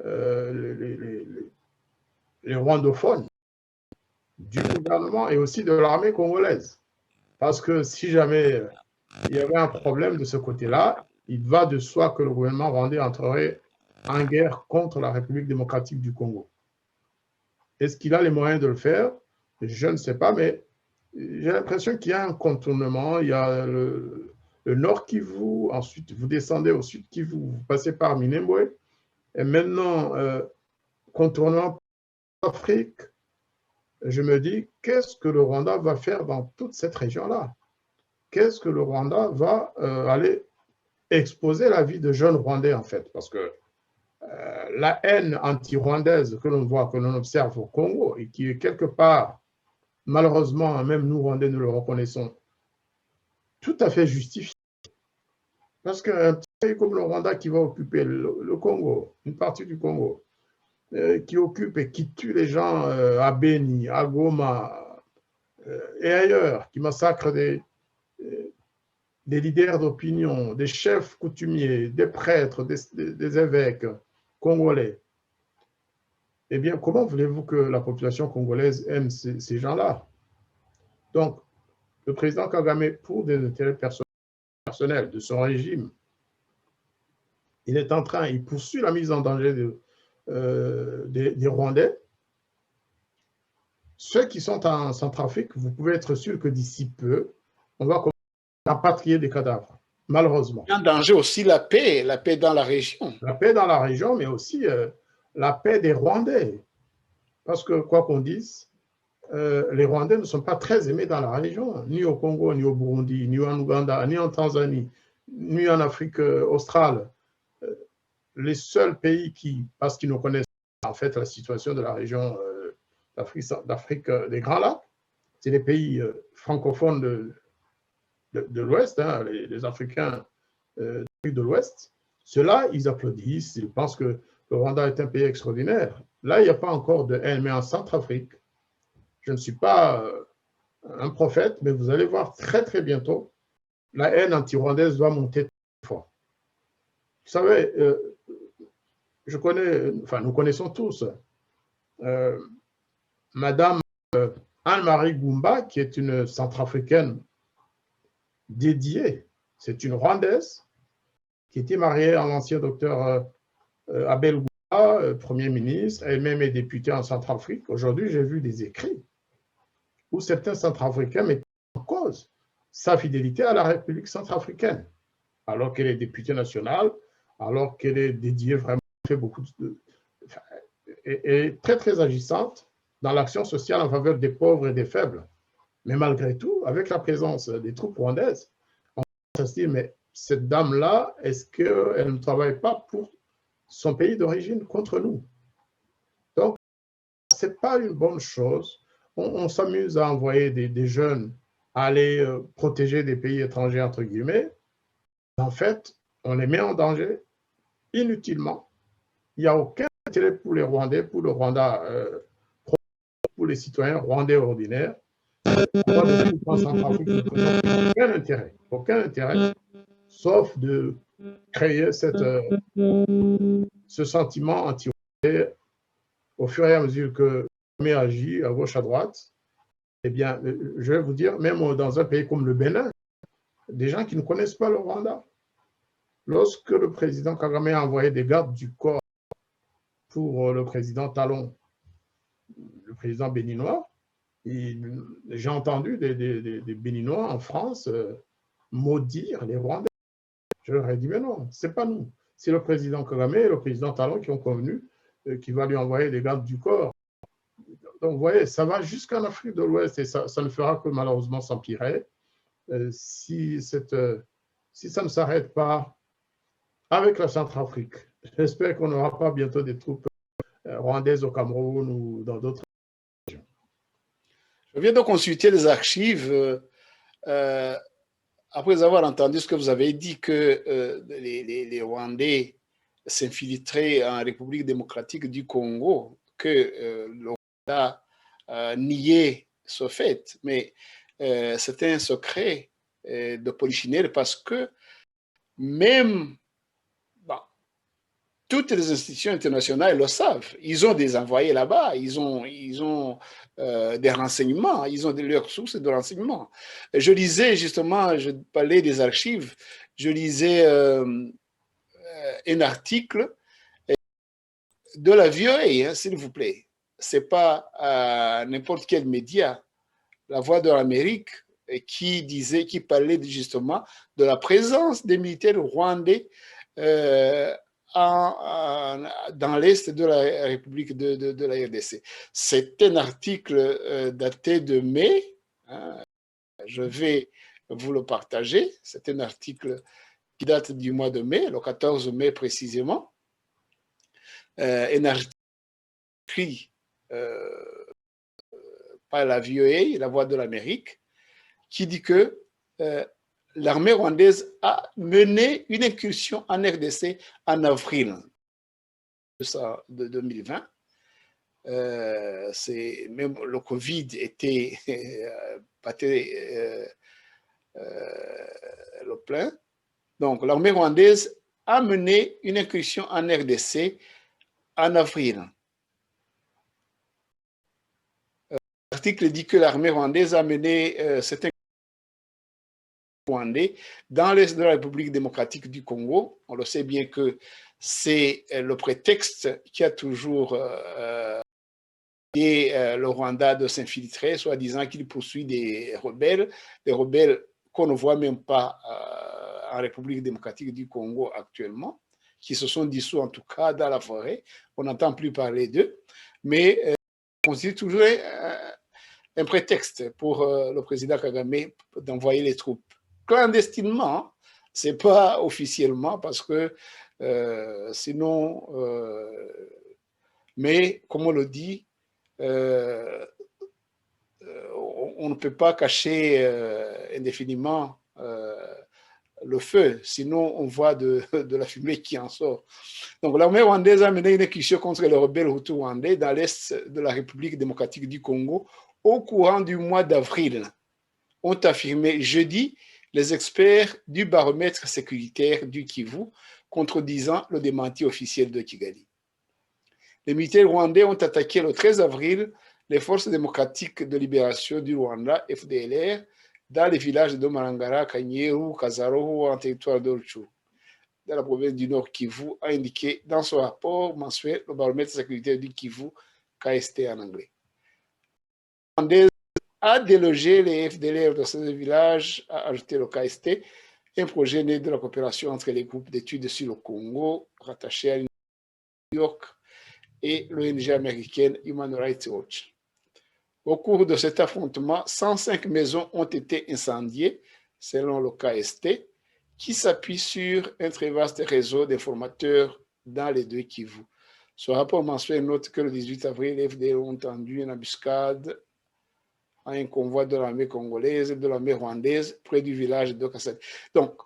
les rwandophones du gouvernement et aussi de l'armée congolaise. Parce que si jamais il y avait un problème de ce côté-là, il va de soi que le gouvernement rwandais entrerait en guerre contre la République démocratique du Congo. Est-ce qu'il a les moyens de le faire? Je ne sais pas, mais j'ai l'impression qu'il y a un contournement. Il y a le nord Kivu, ensuite vous descendez au sud Kivu, vous passez par Minembwe, et maintenant, contournement Afrique, je me dis, qu'est-ce que le Rwanda va faire dans toute cette région-là? Qu'est-ce que le Rwanda va aller exposer la vie de jeunes Rwandais, en fait? Parce que la haine anti-rwandaise que l'on voit, que l'on observe au Congo, et qui est quelque part, malheureusement, même nous, Rwandais, nous le reconnaissons, tout à fait justifié. Parce qu'un petit pays comme le Rwanda qui va occuper le Congo, une partie du Congo, qui occupe et qui tue les gens à Beni, à Goma et ailleurs, qui massacre des leaders d'opinion, des chefs coutumiers, des prêtres, des évêques congolais. Eh bien, comment voulez-vous que la population congolaise aime ces gens-là? Donc, le président Kagame, pour des intérêts personnels de son régime, il poursuit la mise en danger des Rwandais. Ceux qui sont en Centrafrique, vous pouvez être sûr que d'ici peu, on va rapatrier des cadavres, malheureusement. Il y a en danger aussi la paix dans la région. La paix dans la région, mais aussi la paix des Rwandais. Parce que, quoi qu'on dise, les Rwandais ne sont pas très aimés dans la région, ni au Congo, ni au Burundi, ni en Ouganda, ni en Tanzanie, ni en Afrique australe. Les seuls pays qui, parce qu'ils nous connaissent en fait la situation de la région d'Afrique des Grands Lacs, c'est les pays francophones de l'Ouest, hein, les Africains d'Afrique de l'Ouest. Ceux-là, ils applaudissent, ils pensent que le Rwanda est un pays extraordinaire. Là, il n'y a pas encore de haine, mais en Centrafrique, je ne suis pas un prophète, mais vous allez voir très très bientôt, la haine anti-rwandaise va monter très fort. Vous savez, nous connaissons tous Madame Anne-Marie Goumba, qui est une Centrafricaine dédiée. C'est une Rwandaise qui était mariée à l'ancien docteur Abel Goumba, Premier ministre, elle-même est députée en Centrafrique. Aujourd'hui, j'ai vu des écrits où certains Centrafricains mettent en cause sa fidélité à la République centrafricaine, alors qu'elle est députée nationale, alors qu'elle est dédiée vraiment, fait beaucoup et très très agissante dans l'action sociale en faveur des pauvres et des faibles. Mais malgré tout, avec la présence des troupes rwandaises, on peut se dire, mais cette dame-là, est-ce qu'elle ne travaille pas pour son pays d'origine contre nous? Donc, ce n'est pas une bonne chose. On s'amuse à envoyer des jeunes aller protéger des pays étrangers, entre guillemets. En fait, on les met en danger inutilement. Il n'y a aucun intérêt pour les Rwandais, pour le Rwanda, pour les citoyens rwandais ordinaires. Aucun intérêt, sauf de créer ce sentiment anti-rwandais au fur et à mesure que l'armée agit à gauche, à droite. Eh bien, je vais vous dire, même dans un pays comme le Bénin, des gens qui ne connaissent pas le Rwanda, lorsque le président Kagame a envoyé des gardes du corps pour le président Talon, le président béninois, j'ai entendu des Béninois en France maudire les Rwandais. Je leur ai dit, mais non, ce n'est pas nous. C'est le président Kagame et le président Talon qui ont convenu qu'il va lui envoyer des gardes du corps. Donc, vous voyez, ça va jusqu'en Afrique de l'Ouest et ça ne fera que malheureusement s'empirer si ça ne s'arrête pas avec la Centrafrique. J'espère qu'on n'aura pas bientôt des troupes rwandaises au Cameroun ou dans d'autres régions. Je viens de consulter les archives après avoir entendu ce que vous avez dit, que les Rwandais s'infiltraient en République démocratique du Congo, que le Rwanda niait ce fait. Mais c'était un secret de polichinelle parce que même toutes les institutions internationales le savent. Ils ont des envoyés là-bas, ils ont des renseignements, ils ont leurs sources de renseignements. Je lisais justement, je parlais des archives, je lisais un article de la VOA, hein, s'il vous plaît. Ce n'est pas n'importe quel média, La Voix de l'Amérique, qui parlait justement de la présence des militaires rwandais dans l'Est de la République de la RDC. C'est un article daté de mai. Hein, je vais vous le partager. C'est un article qui date du mois de mai, le 14 mai précisément. Un article écrit par la VOA, La Voix de l'Amérique, qui dit que l'armée rwandaise a mené une incursion en RDC en avril de 2020. Même le Covid était battait le plein. Donc, l'armée rwandaise a mené une incursion en RDC en avril. L'article dit que l'armée rwandaise a mené cette rwandais dans l'Est de la République démocratique du Congo. On le sait bien que c'est le prétexte qui a toujours le Rwanda de s'infiltrer, soi-disant qu'il poursuit des rebelles qu'on ne voit même pas en République démocratique du Congo actuellement, qui se sont dissous en tout cas dans la forêt. On n'entend plus parler d'eux, mais on considère toujours un prétexte pour le président Kagame d'envoyer les troupes clandestinement, ce n'est pas officiellement parce que sinon, mais comme on le dit, on ne peut pas cacher indéfiniment le feu, sinon on voit de la fumée qui en sort. Donc l'armée rwandaise a mené une incursion contre les rebelles hutus rwandais dans l'est de la République démocratique du Congo au courant du mois d'avril, ont affirmé jeudi les experts du baromètre sécuritaire du Kivu, contredisant le démenti officiel de Kigali. Les militaires rwandais ont attaqué le 13 avril les forces démocratiques de libération du Rwanda, FDLR, dans les villages de Marangara, Kanyeru, Kazaroho, en territoire d'Orchu, dans la province du Nord Kivu, a indiqué dans son rapport mensuel le baromètre sécuritaire du Kivu, KST en anglais. Rwandais a délogé les FDLR de ces villages, a ajouté le KST, un projet né de la coopération entre les groupes d'études sur le Congo, rattachés à New York, et l'ONG américaine Human Rights Watch. Au cours de cet affrontement, 105 maisons ont été incendiées, selon le KST, qui s'appuie sur un très vaste réseau d'informateurs dans les deux Kivu. Ce rapport mensuel note que le 18 avril, les FDL ont tendu une embuscade à un convoi de l'armée congolaise et de l'armée rwandaise près du village de Kassabi. Donc,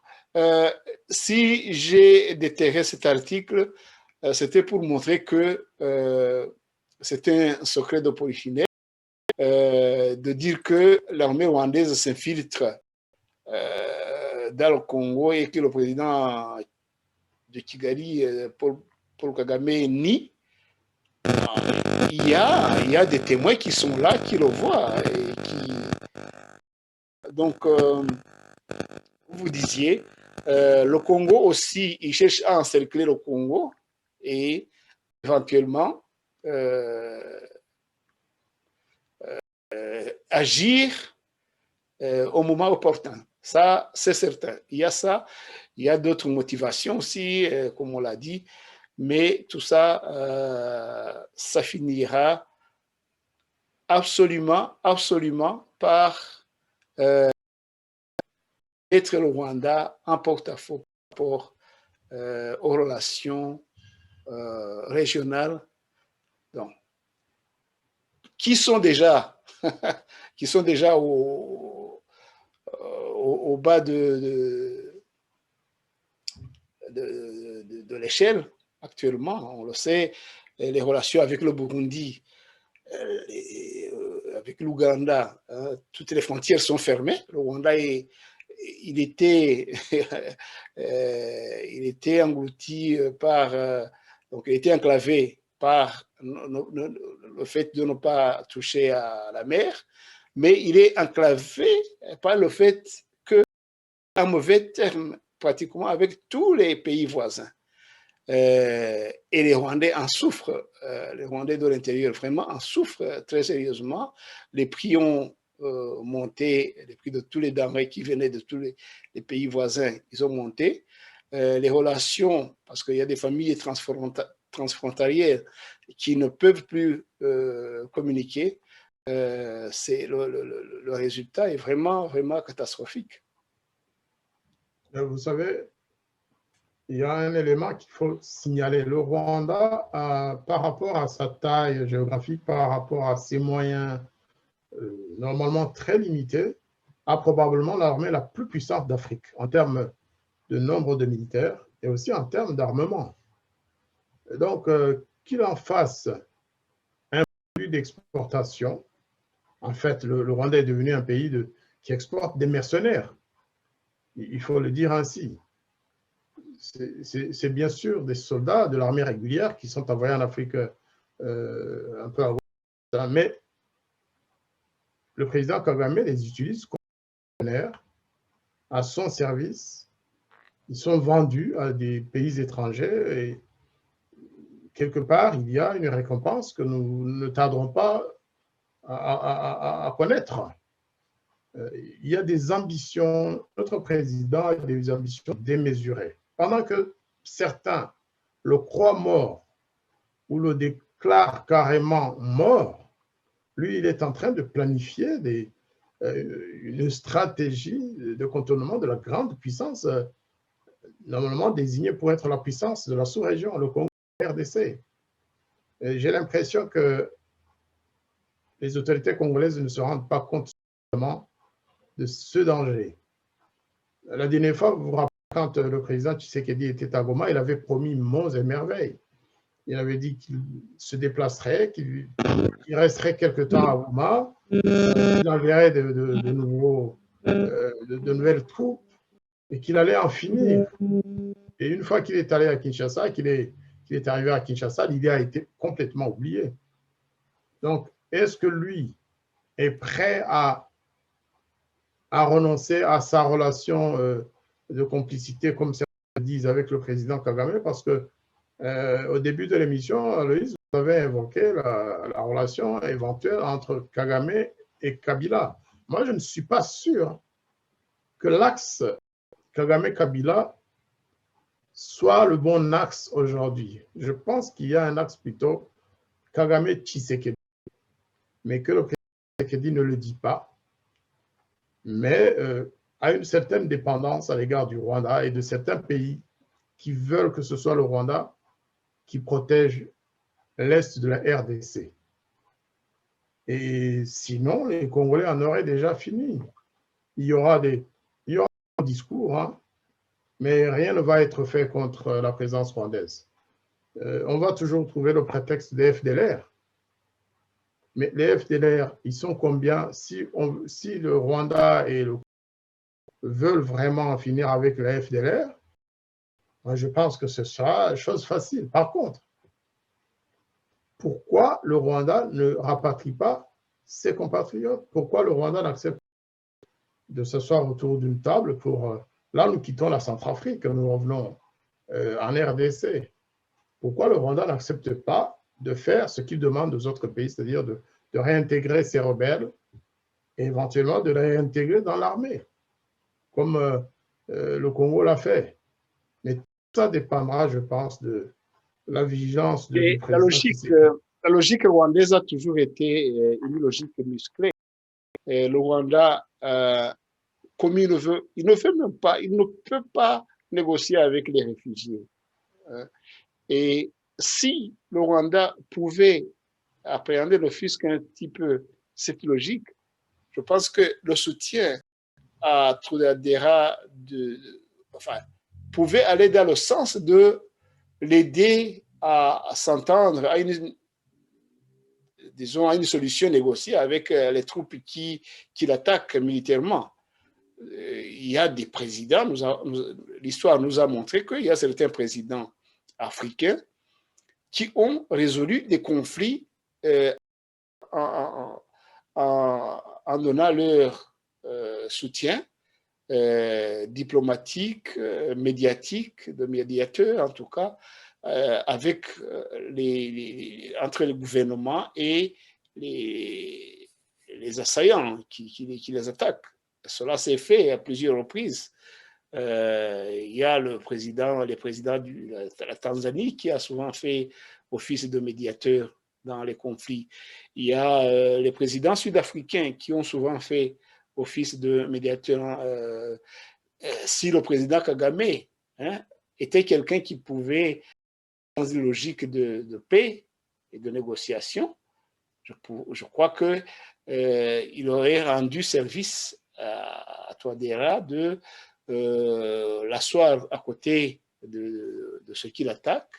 si j'ai déterré cet article, c'était pour montrer que c'est un secret de polichinelle, de dire que l'armée rwandaise s'infiltre dans le Congo et que le président de Kigali, Paul Kagame, nie. Il y a des témoins qui sont là, qui le voient. Et qui... Donc, vous disiez, le Congo aussi, il cherche à encercler le Congo et éventuellement agir au moment opportun. Ça, c'est certain. Il y a ça, il y a d'autres motivations aussi, comme on l'a dit, mais tout ça, ça finira absolument par mettre le Rwanda en porte-à-faux par rapport aux relations régionales, donc, qui sont déjà au bas de l'échelle actuellement. On le sait, les relations avec le Burundi, avec l'Ouganda, toutes les frontières sont fermées. Le Rwanda il était englouti par, donc il était enclavé par le fait de ne pas toucher à la mer, mais il est enclavé par le fait que, en mauvais terme, pratiquement avec tous les pays voisins. Et les Rwandais en souffrent, les Rwandais de l'intérieur vraiment en souffrent très sérieusement. Les prix ont monté, les prix de tous les denrées qui venaient de tous les pays voisins, ils ont monté. Les relations, parce qu'il y a des familles transfrontalières qui ne peuvent plus communiquer, le résultat est vraiment catastrophique. Vous savez, il y a un élément qu'il faut signaler. Le Rwanda, par rapport à sa taille géographique, par rapport à ses moyens normalement très limités, a probablement l'armée la plus puissante d'Afrique en termes de nombre de militaires et aussi en termes d'armement. Donc, qu'il en fasse un produit d'exportation, en fait, le Rwanda est devenu un pays qui exporte des mercenaires. Il faut le dire ainsi. C'est bien sûr des soldats de l'armée régulière qui sont envoyés en Afrique un peu avant, mais le président Kagame les utilise comme mercenaires à son service. Ils sont vendus à des pays étrangers et quelque part, il y a une récompense que nous ne tarderons pas à connaître. Il y a des ambitions, notre président a des ambitions démesurées. Pendant que certains le croient mort ou le déclarent carrément mort, lui, il est en train de planifier une stratégie de contournement de la grande puissance, normalement désignée pour être la puissance de la sous-région, le Congo RDC. J'ai l'impression que les autorités congolaises ne se rendent pas compte de ce danger. La dernière fois, vous vous rappelez, quand le président Tshisekedi était à Goma, il avait promis monts et merveilles. Il avait dit qu'il se déplacerait, qu'il resterait quelque temps à Goma, qu'il enverrait de nouvelles troupes et qu'il allait en finir. Et une fois qu'il est allé à Kinshasa, qu'il est arrivé à Kinshasa, l'idée a été complètement oubliée. Donc, est-ce que lui est prêt à renoncer à sa relation de complicité, comme certains disent, avec le président Kagame? Parce que au début de l'émission, Loïs, vous avez évoqué la relation éventuelle entre Kagame et Kabila. Moi, je ne suis pas sûr que l'axe Kagame-Kabila soit le bon axe aujourd'hui. Je pense qu'il y a un axe plutôt Kagame-Tshisekedi, mais que le président Tshisekedi ne le dit pas, mais a une certaine dépendance à l'égard du Rwanda et de certains pays qui veulent que ce soit le Rwanda qui protège l'Est de la RDC. Et sinon, les Congolais en auraient déjà fini. Il y aura des discours, hein, mais rien ne va être fait contre la présence rwandaise. On va toujours trouver le prétexte des FDLR. Mais les FDLR, ils sont combien? Si le Rwanda et le Congo veulent vraiment en finir avec les FDLR, moi je pense que ce sera chose facile. Par contre, pourquoi le Rwanda ne rapatrie pas ses compatriotes? Pourquoi le Rwanda n'accepte de s'asseoir autour d'une table pour... Là, nous quittons la Centrafrique, nous revenons en RDC. Pourquoi le Rwanda n'accepte pas de faire ce qu'il demande aux autres pays, c'est-à-dire de réintégrer ses rebelles et éventuellement de les réintégrer dans l'armée, comme le Congo l'a fait? Mais tout ça dépendra, je pense, de la vigilance du président. La logique rwandaise a toujours été une logique musclée. Et le Rwanda, comme il ne peut pas négocier avec les réfugiés. Et si le Rwanda pouvait appréhender le fisc un petit peu cette logique, je pense que le soutien à Touadéra pouvait aller dans le sens de l'aider à s'entendre à une solution négociée avec les troupes qui l'attaquent militairement. Il y a des présidents, l'histoire nous a montré qu'il y a certains présidents africains qui ont résolu des conflits en donnant leur soutien diplomatique, médiatique, de médiateurs en tout cas, entre le gouvernement et les assaillants qui les attaquent. Cela s'est fait à plusieurs reprises. Il y a le président de la Tanzanie qui a souvent fait office de médiateur dans les conflits. Il y a les présidents sud-africains qui ont souvent fait office de médiateur. Si le président Kagame était quelqu'un qui pouvait, dans une logique de paix et de négociation, je crois qu'il aurait rendu service à Touadéra de l'asseoir à côté de ce qu'il attaque.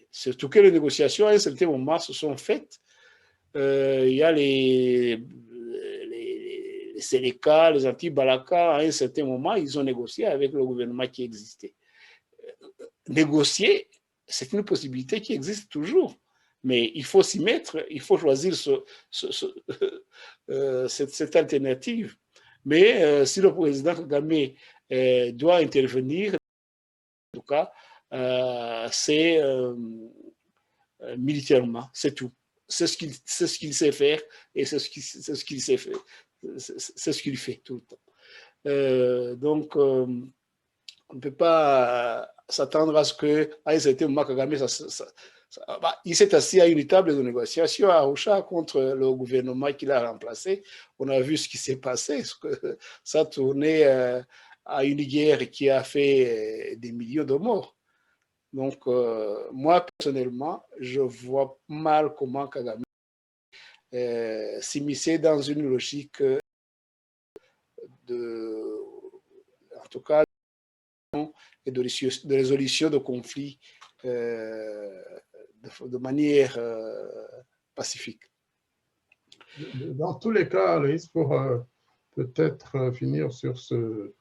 Surtout que les négociations, à un certain moment, se sont faites. Il y a les Séléka, les anti-Balaka, à un certain moment, ils ont négocié avec le gouvernement qui existait. Négocier, c'est une possibilité qui existe toujours. Mais il faut s'y mettre, il faut choisir cette alternative. Mais si le président Kagame doit intervenir, en tout cas, c'est militairement, c'est tout. C'est ce qu'il sait faire et c'est ce qu'il sait faire. C'est ce qu'il fait tout le temps. Donc, on ne peut pas s'attendre à ce qu'à un certain moment, Kagame, il s'est assis à une table de négociation à Arusha contre le gouvernement qu'il a remplacé. On a vu ce qui s'est passé. Ça tournait à une guerre qui a fait des millions de morts. Donc, moi, personnellement, je vois mal comment Kagame s'immiscer dans une logique en tout cas, et de résolution de conflits de manière pacifique. Dans tous les cas, Loïs, pour peut-être finir sur ce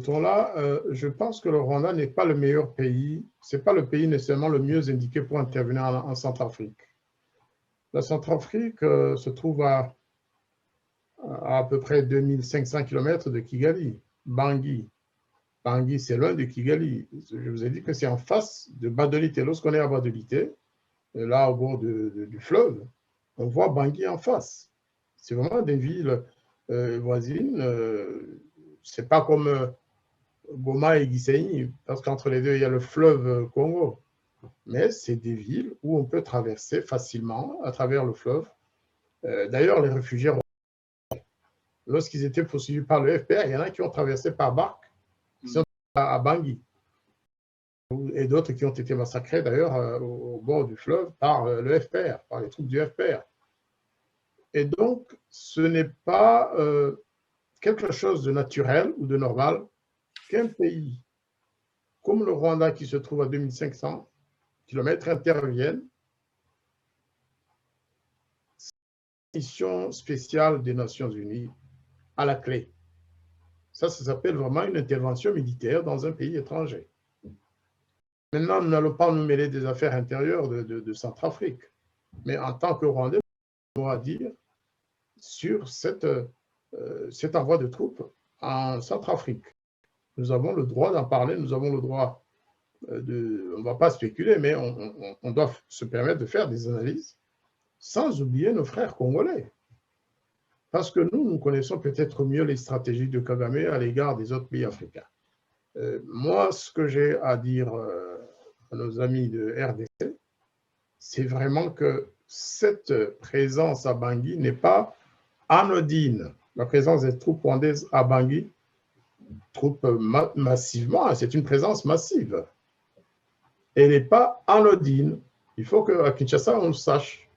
ton-là, je pense que le Rwanda n'est pas le meilleur pays, ce n'est pas le pays nécessairement le mieux indiqué pour intervenir en Centrafrique. La Centrafrique se trouve à peu près 2500 km de Kigali, Bangui. Bangui, c'est loin de Kigali. Je vous ai dit que c'est en face de Badolité. Lorsqu'on est à Badolité, là au bord du fleuve, on voit Bangui en face. C'est vraiment des villes voisines. C'est pas comme Goma et Gisenyi, parce qu'entre les deux, il y a le fleuve Congo. Mais c'est des villes où on peut traverser facilement à travers le fleuve. D'ailleurs, les réfugiés, lorsqu'ils étaient poursuivis par le FPR, il y en a qui ont traversé par barque, qui sont à Bangui. Et d'autres qui ont été massacrés d'ailleurs au bord du fleuve par le FPR, par les troupes du FPR. Et donc, ce n'est pas quelque chose de naturel ou de normal qu'un pays comme le Rwanda, qui se trouve à 2500 km, intervienne. Mission spéciale des Nations Unies à la clé. Ça s'appelle vraiment une intervention militaire dans un pays étranger. Maintenant, nous n'allons pas nous mêler des affaires intérieures de Centrafrique. Mais en tant que Rwandais, nous avons à dire sur cet envoi de troupes en Centrafrique. Nous avons le droit d'en parler, nous avons le droit on ne va pas spéculer, mais on doit se permettre de faire des analyses sans oublier nos frères congolais. Parce que nous connaissons peut-être mieux les stratégies de Kagame à l'égard des autres pays africains. Moi, ce que j'ai à dire à nos amis de RDC, c'est vraiment que cette présence à Bangui n'est pas anodine. La présence des troupes rwandaises à Bangui, troupes massivement, c'est une présence massive. Elle n'est pas anodine. Il faut qu'à Kinshasa, on le sache.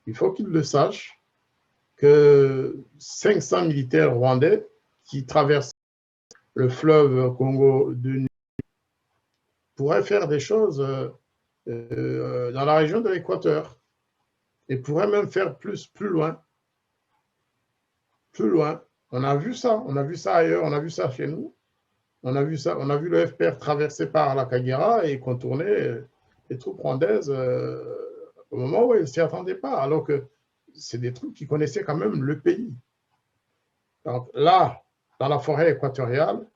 Il faut qu'ils le sachent que 500 militaires rwandais qui traversent le fleuve Congo de nuit pourraient faire des choses dans la région de l'Équateur et pourraient même faire plus loin. Plus loin. On a vu ça ailleurs, on a vu ça chez nous. On a vu le FPR traverser par la Kagera et contourner les troupes rwandaises au moment où ils ne s'y attendaient pas, alors que c'est des troupes qui connaissaient quand même le pays. Donc là, dans la forêt équatoriale,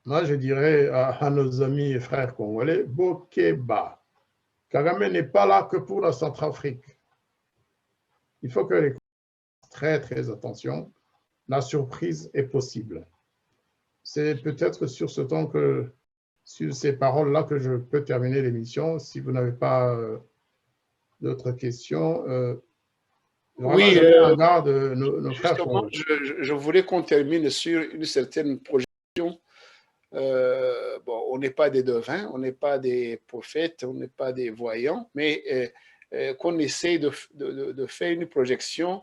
moi je dirais à nos amis et frères congolais, Bokeba. Kagame n'est pas là que pour la Centrafrique. Il faut que les Congolais fassent très très attention. La surprise est possible. C'est peut-être sur ce ton sur ces paroles-là que je peux terminer l'émission. Si vous n'avez pas d'autres questions, oui, en garde nos frères. Je voulais qu'on termine sur une certaine projection. Bon, on n'est pas des devins, on n'est pas des prophètes, on n'est pas des voyants, mais qu'on essaie de faire une projection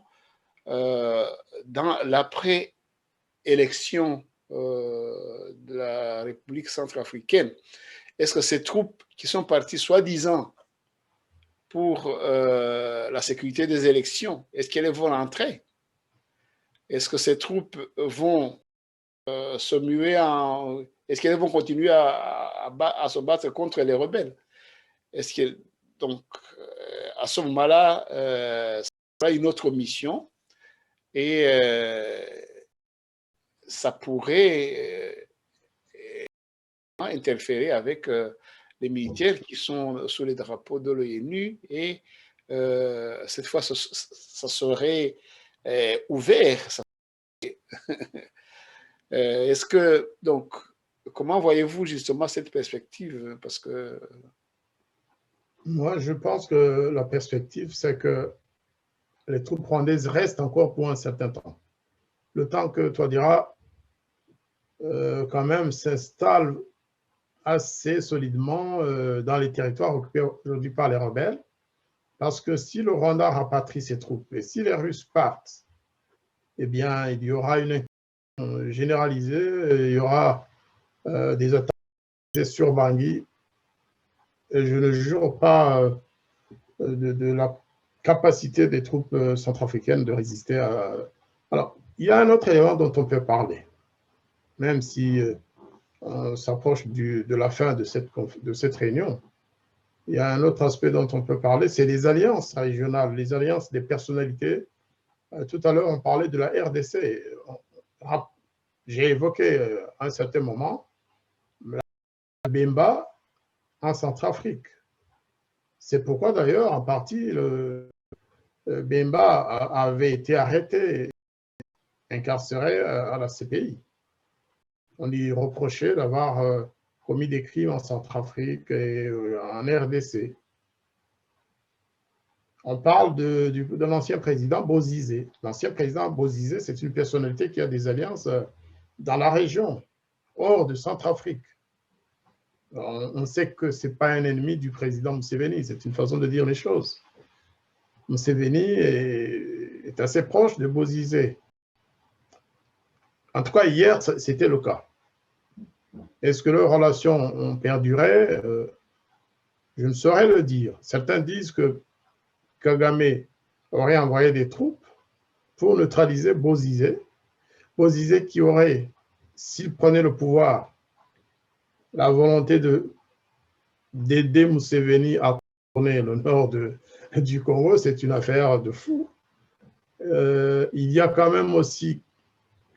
dans l'après-élection de la République centrafricaine. Est-ce que ces troupes qui sont parties soi-disant pour la sécurité des élections, est-ce qu'elles vont rentrer? Est-ce que ces troupes vont se muer en... Est-ce qu'elles vont continuer à se battre contre les rebelles? Est-ce que, donc, à ce moment-là, ça sera une autre mission et ça pourrait interférer avec les militaires qui sont sous les drapeaux de l'ONU et cette fois, ça serait ouvert. Est-ce que, donc, comment voyez-vous justement cette perspective? Parce que... Moi, je pense que la perspective, c'est que les troupes rwandaises restent encore pour un certain temps. Le temps que Touadéra, quand même, s'installe assez solidement dans les territoires occupés aujourd'hui par les rebelles, parce que si le Rwanda rapatrie ses troupes et si les Russes partent, eh bien, il y aura une généralisée, il y aura des attaques sur Bangui. Et je ne jure pas de la capacité des troupes centrafricaines de résister à... Alors, il y a un autre élément dont on peut parler, même si on s'approche de la fin de cette réunion. Il y a un autre aspect dont on peut parler, c'est les alliances régionales, les alliances des personnalités. Tout à l'heure, on parlait de la RDC. J'ai évoqué à un certain moment la Bemba en Centrafrique. C'est pourquoi d'ailleurs, en partie, le Bemba avait été arrêté, incarcéré à la CPI. On lui reprochait d'avoir commis des crimes en Centrafrique et en RDC. On parle de l'ancien président Bozizé. L'ancien président Bozizé, c'est une personnalité qui a des alliances dans la région, hors de Centrafrique. On sait que ce n'est pas un ennemi du président Museveni, c'est une façon de dire les choses. Museveni est assez proche de Bozizé. En tout cas, hier, c'était le cas. Est-ce que leurs relations ont perduré? Je ne saurais le dire. Certains disent que Kagame aurait envoyé des troupes pour neutraliser Bozizé. Bozizé qui aurait, s'il prenait le pouvoir, la volonté d'aider Museveni à tourner le nord du Congo, c'est une affaire de fou. Il y a quand même aussi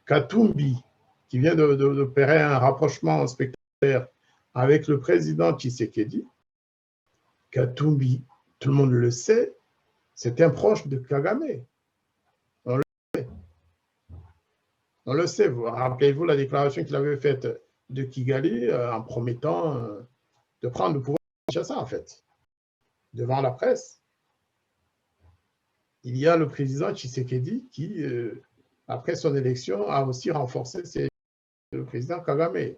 Katumbi, qui vient d'opérer un rapprochement spectaculaire avec le président Tshisekedi. Katumbi, tout le monde le sait, c'est un proche de Kagame. On le sait. On le sait. Rappelez-vous la déclaration qu'il avait faite de Kigali en promettant de prendre le pouvoir de Kinshasa, en fait, devant la presse. Il y a le président Tshisekedi qui, après son élection, a aussi renforcé le président Kagame.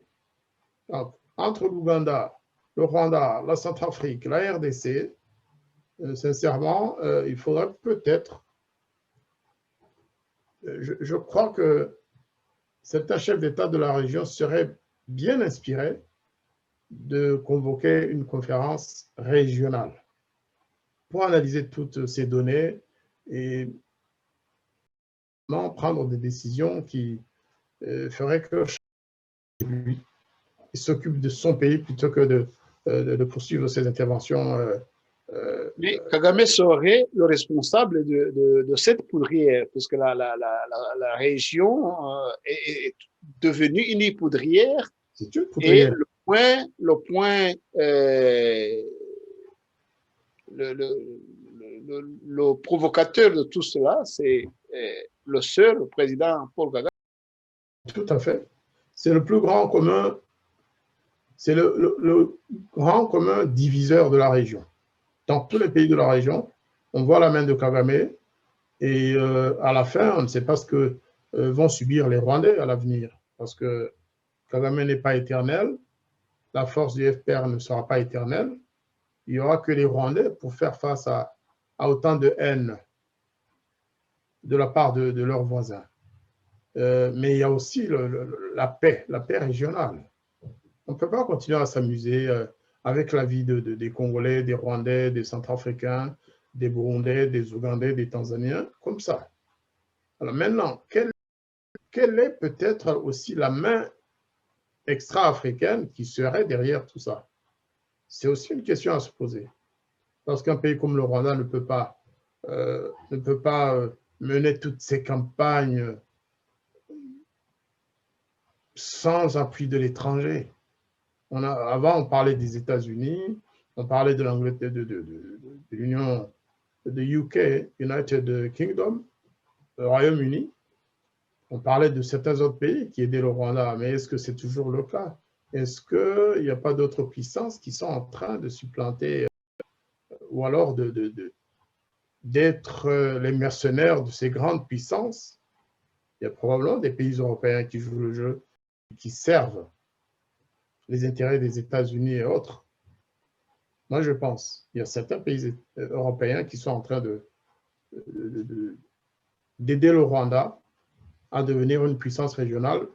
Donc, entre l'Ouganda, le Rwanda, la Centrafrique, la RDC, sincèrement, il faudrait peut-être, je crois que certains chefs d'État de la région seraient bien inspirés de convoquer une conférence régionale pour analyser toutes ces données et prendre des décisions qui feraient que lui s'occupe de son pays plutôt que de poursuivre ses interventions. Mais Kagame serait le responsable de cette poudrière, puisque la région est devenue une poudrière. C'est une poudrière. Et le provocateur de tout cela, c'est le seul, le président Paul Kagame. Tout à fait. C'est le plus grand commun, c'est le grand commun diviseur de la région. Dans tous les pays de la région, on voit la main de Kagame et à la fin, on ne sait pas ce que vont subir les Rwandais à l'avenir, parce que Kagame n'est pas éternel, la force du FPR ne sera pas éternelle, il n'y aura que les Rwandais pour faire face à autant de haine de la part de leurs voisins. Mais il y a aussi la paix régionale. On ne peut pas continuer à s'amuser avec la vie des Congolais, des Rwandais, des Centrafricains, des Burundais, des Ougandais, des Tanzaniens, comme ça. Alors maintenant, quelle est peut-être aussi la main extra-africaine qui serait derrière tout ça? C'est aussi une question à se poser. Parce qu'un pays comme le Rwanda ne peut pas mener toutes ces campagnes sans appui de l'étranger. Avant, on parlait des États-Unis, on parlait de l'Angleterre, de l'Union, de UK, United Kingdom, le Royaume-Uni. On parlait de certains autres pays qui aidaient le Rwanda, mais est-ce que c'est toujours le cas? Est-ce qu'il n'y a pas d'autres puissances qui sont en train de supplanter ou alors d'être les mercenaires de ces grandes puissances? Il y a probablement des pays européens qui jouent le jeu, qui servent les intérêts des États-Unis et autres. Moi, je pense qu'il y a certains pays européens qui sont en train d'aider le Rwanda à devenir une puissance régionale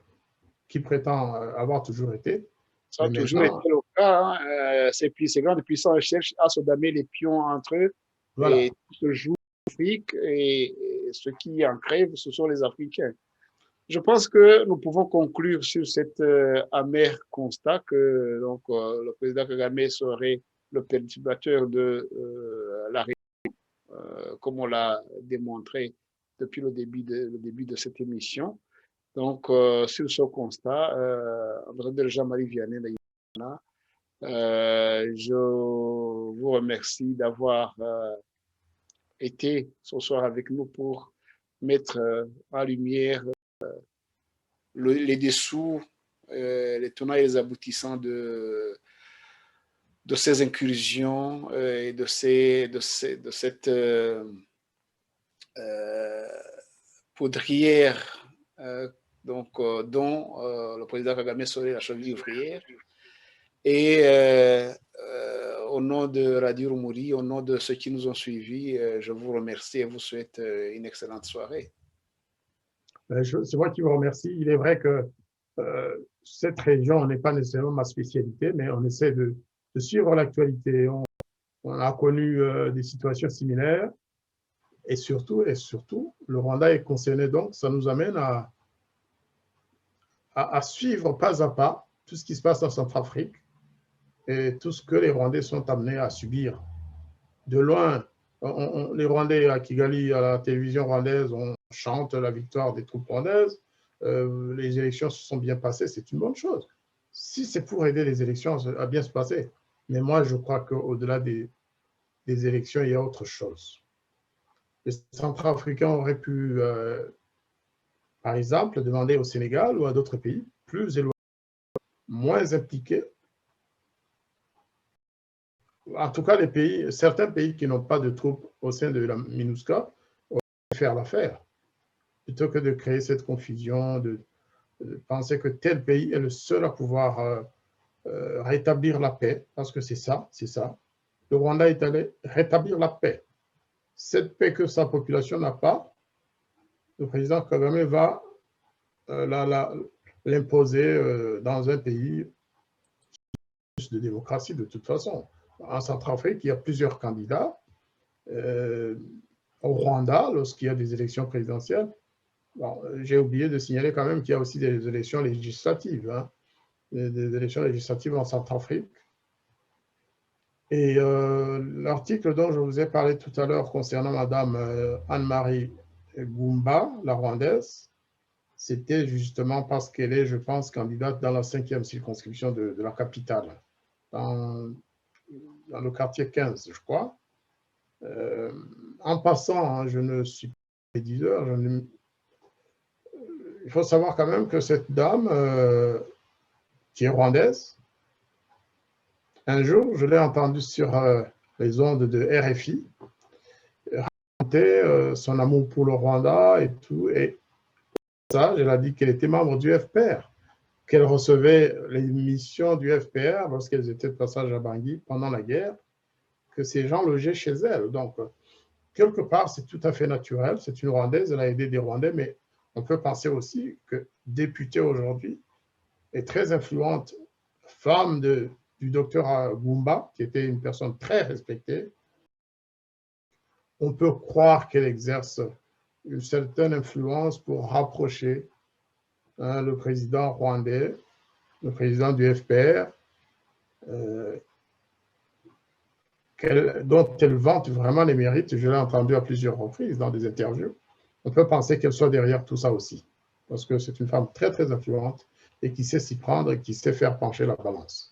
qui prétend avoir toujours été. Ça a toujours été le cas. Hein. Ces grandes puissances cherchent à se damer les pions entre eux. Voilà. Et tout se joue en Afrique et ceux qui en crèvent, ce sont les Africains. Je pense que nous pouvons conclure sur cet amer constat que donc, le président Kagame serait le perturbateur de la région, comme on l'a démontré depuis le début de cette émission. Donc, sur ce constat, André Jean-Marie Vianney, je vous remercie d'avoir été ce soir avec nous pour mettre en lumière les dessous, les tenants et les aboutissants de ces incursions et de cette poudrière dont le président Kagame serait la cheville ouvrière. Et au nom de Radio Rumuri, au nom de ceux qui nous ont suivis, je vous remercie et vous souhaite une excellente soirée. C'est moi qui vous remercie. Il est vrai que cette région n'est pas nécessairement ma spécialité, mais on essaie de suivre l'actualité. On a connu des situations similaires et surtout, le Rwanda est concerné. Donc, ça nous amène à suivre pas à pas tout ce qui se passe en Centrafrique et tout ce que les Rwandais sont amenés à subir. De loin, les Rwandais à Kigali, à la télévision rwandaise, on chante la victoire des troupes rwandaises. Les élections se sont bien passées, c'est une bonne chose. Si c'est pour aider les élections à bien se passer. Mais moi, je crois qu'au-delà des élections, il y a autre chose. Les Centrafricains auraient pu, par exemple, demander au Sénégal ou à d'autres pays plus éloignés, moins impliqués. En tout cas, certains pays qui n'ont pas de troupes au sein de la MINUSCA auraient pu faire l'affaire. Plutôt que de créer cette confusion, de penser que tel pays est le seul à pouvoir rétablir la paix, parce que c'est ça. Le Rwanda est allé rétablir la paix. Cette paix que sa population n'a pas, le président Kagame va l'imposer dans un pays de démocratie de toute façon. En Centrafrique, il y a plusieurs candidats. Au Rwanda, lorsqu'il y a des élections présidentielles, bon, j'ai oublié de signaler quand même qu'il y a aussi des élections législatives, hein, des élections législatives en Centrafrique. Et l'article dont je vous ai parlé tout à l'heure concernant Madame Anne-Marie Goumba, la Rwandaise, c'était justement parce qu'elle est, je pense, candidate dans la 5e circonscription de la capitale, dans le quartier 15, je crois. En passant, hein, je ne suis pas médiseur, il faut savoir quand même que cette dame, qui est rwandaise, un jour, je l'ai entendue sur les ondes de RFI, raconter son amour pour le Rwanda et tout, et ça, elle a dit qu'elle était membre du FPR, qu'elle recevait les missions du FPR lorsqu'elles étaient de passage à Bangui pendant la guerre, que ces gens logeaient chez elle. Donc, quelque part, c'est tout à fait naturel. C'est une Rwandaise, elle a aidé des Rwandais, mais on peut penser aussi que députée aujourd'hui est très influente, femme du docteur Goumba, qui était une personne très respectée. On peut croire qu'elle exerce une certaine influence pour rapprocher le président rwandais, le président du FPR, dont elle vante vraiment les mérites. Je l'ai entendu à plusieurs reprises dans des interviews. On peut penser qu'elle soit derrière tout ça aussi, parce que c'est une femme très, très influente et qui sait s'y prendre et qui sait faire pencher la balance.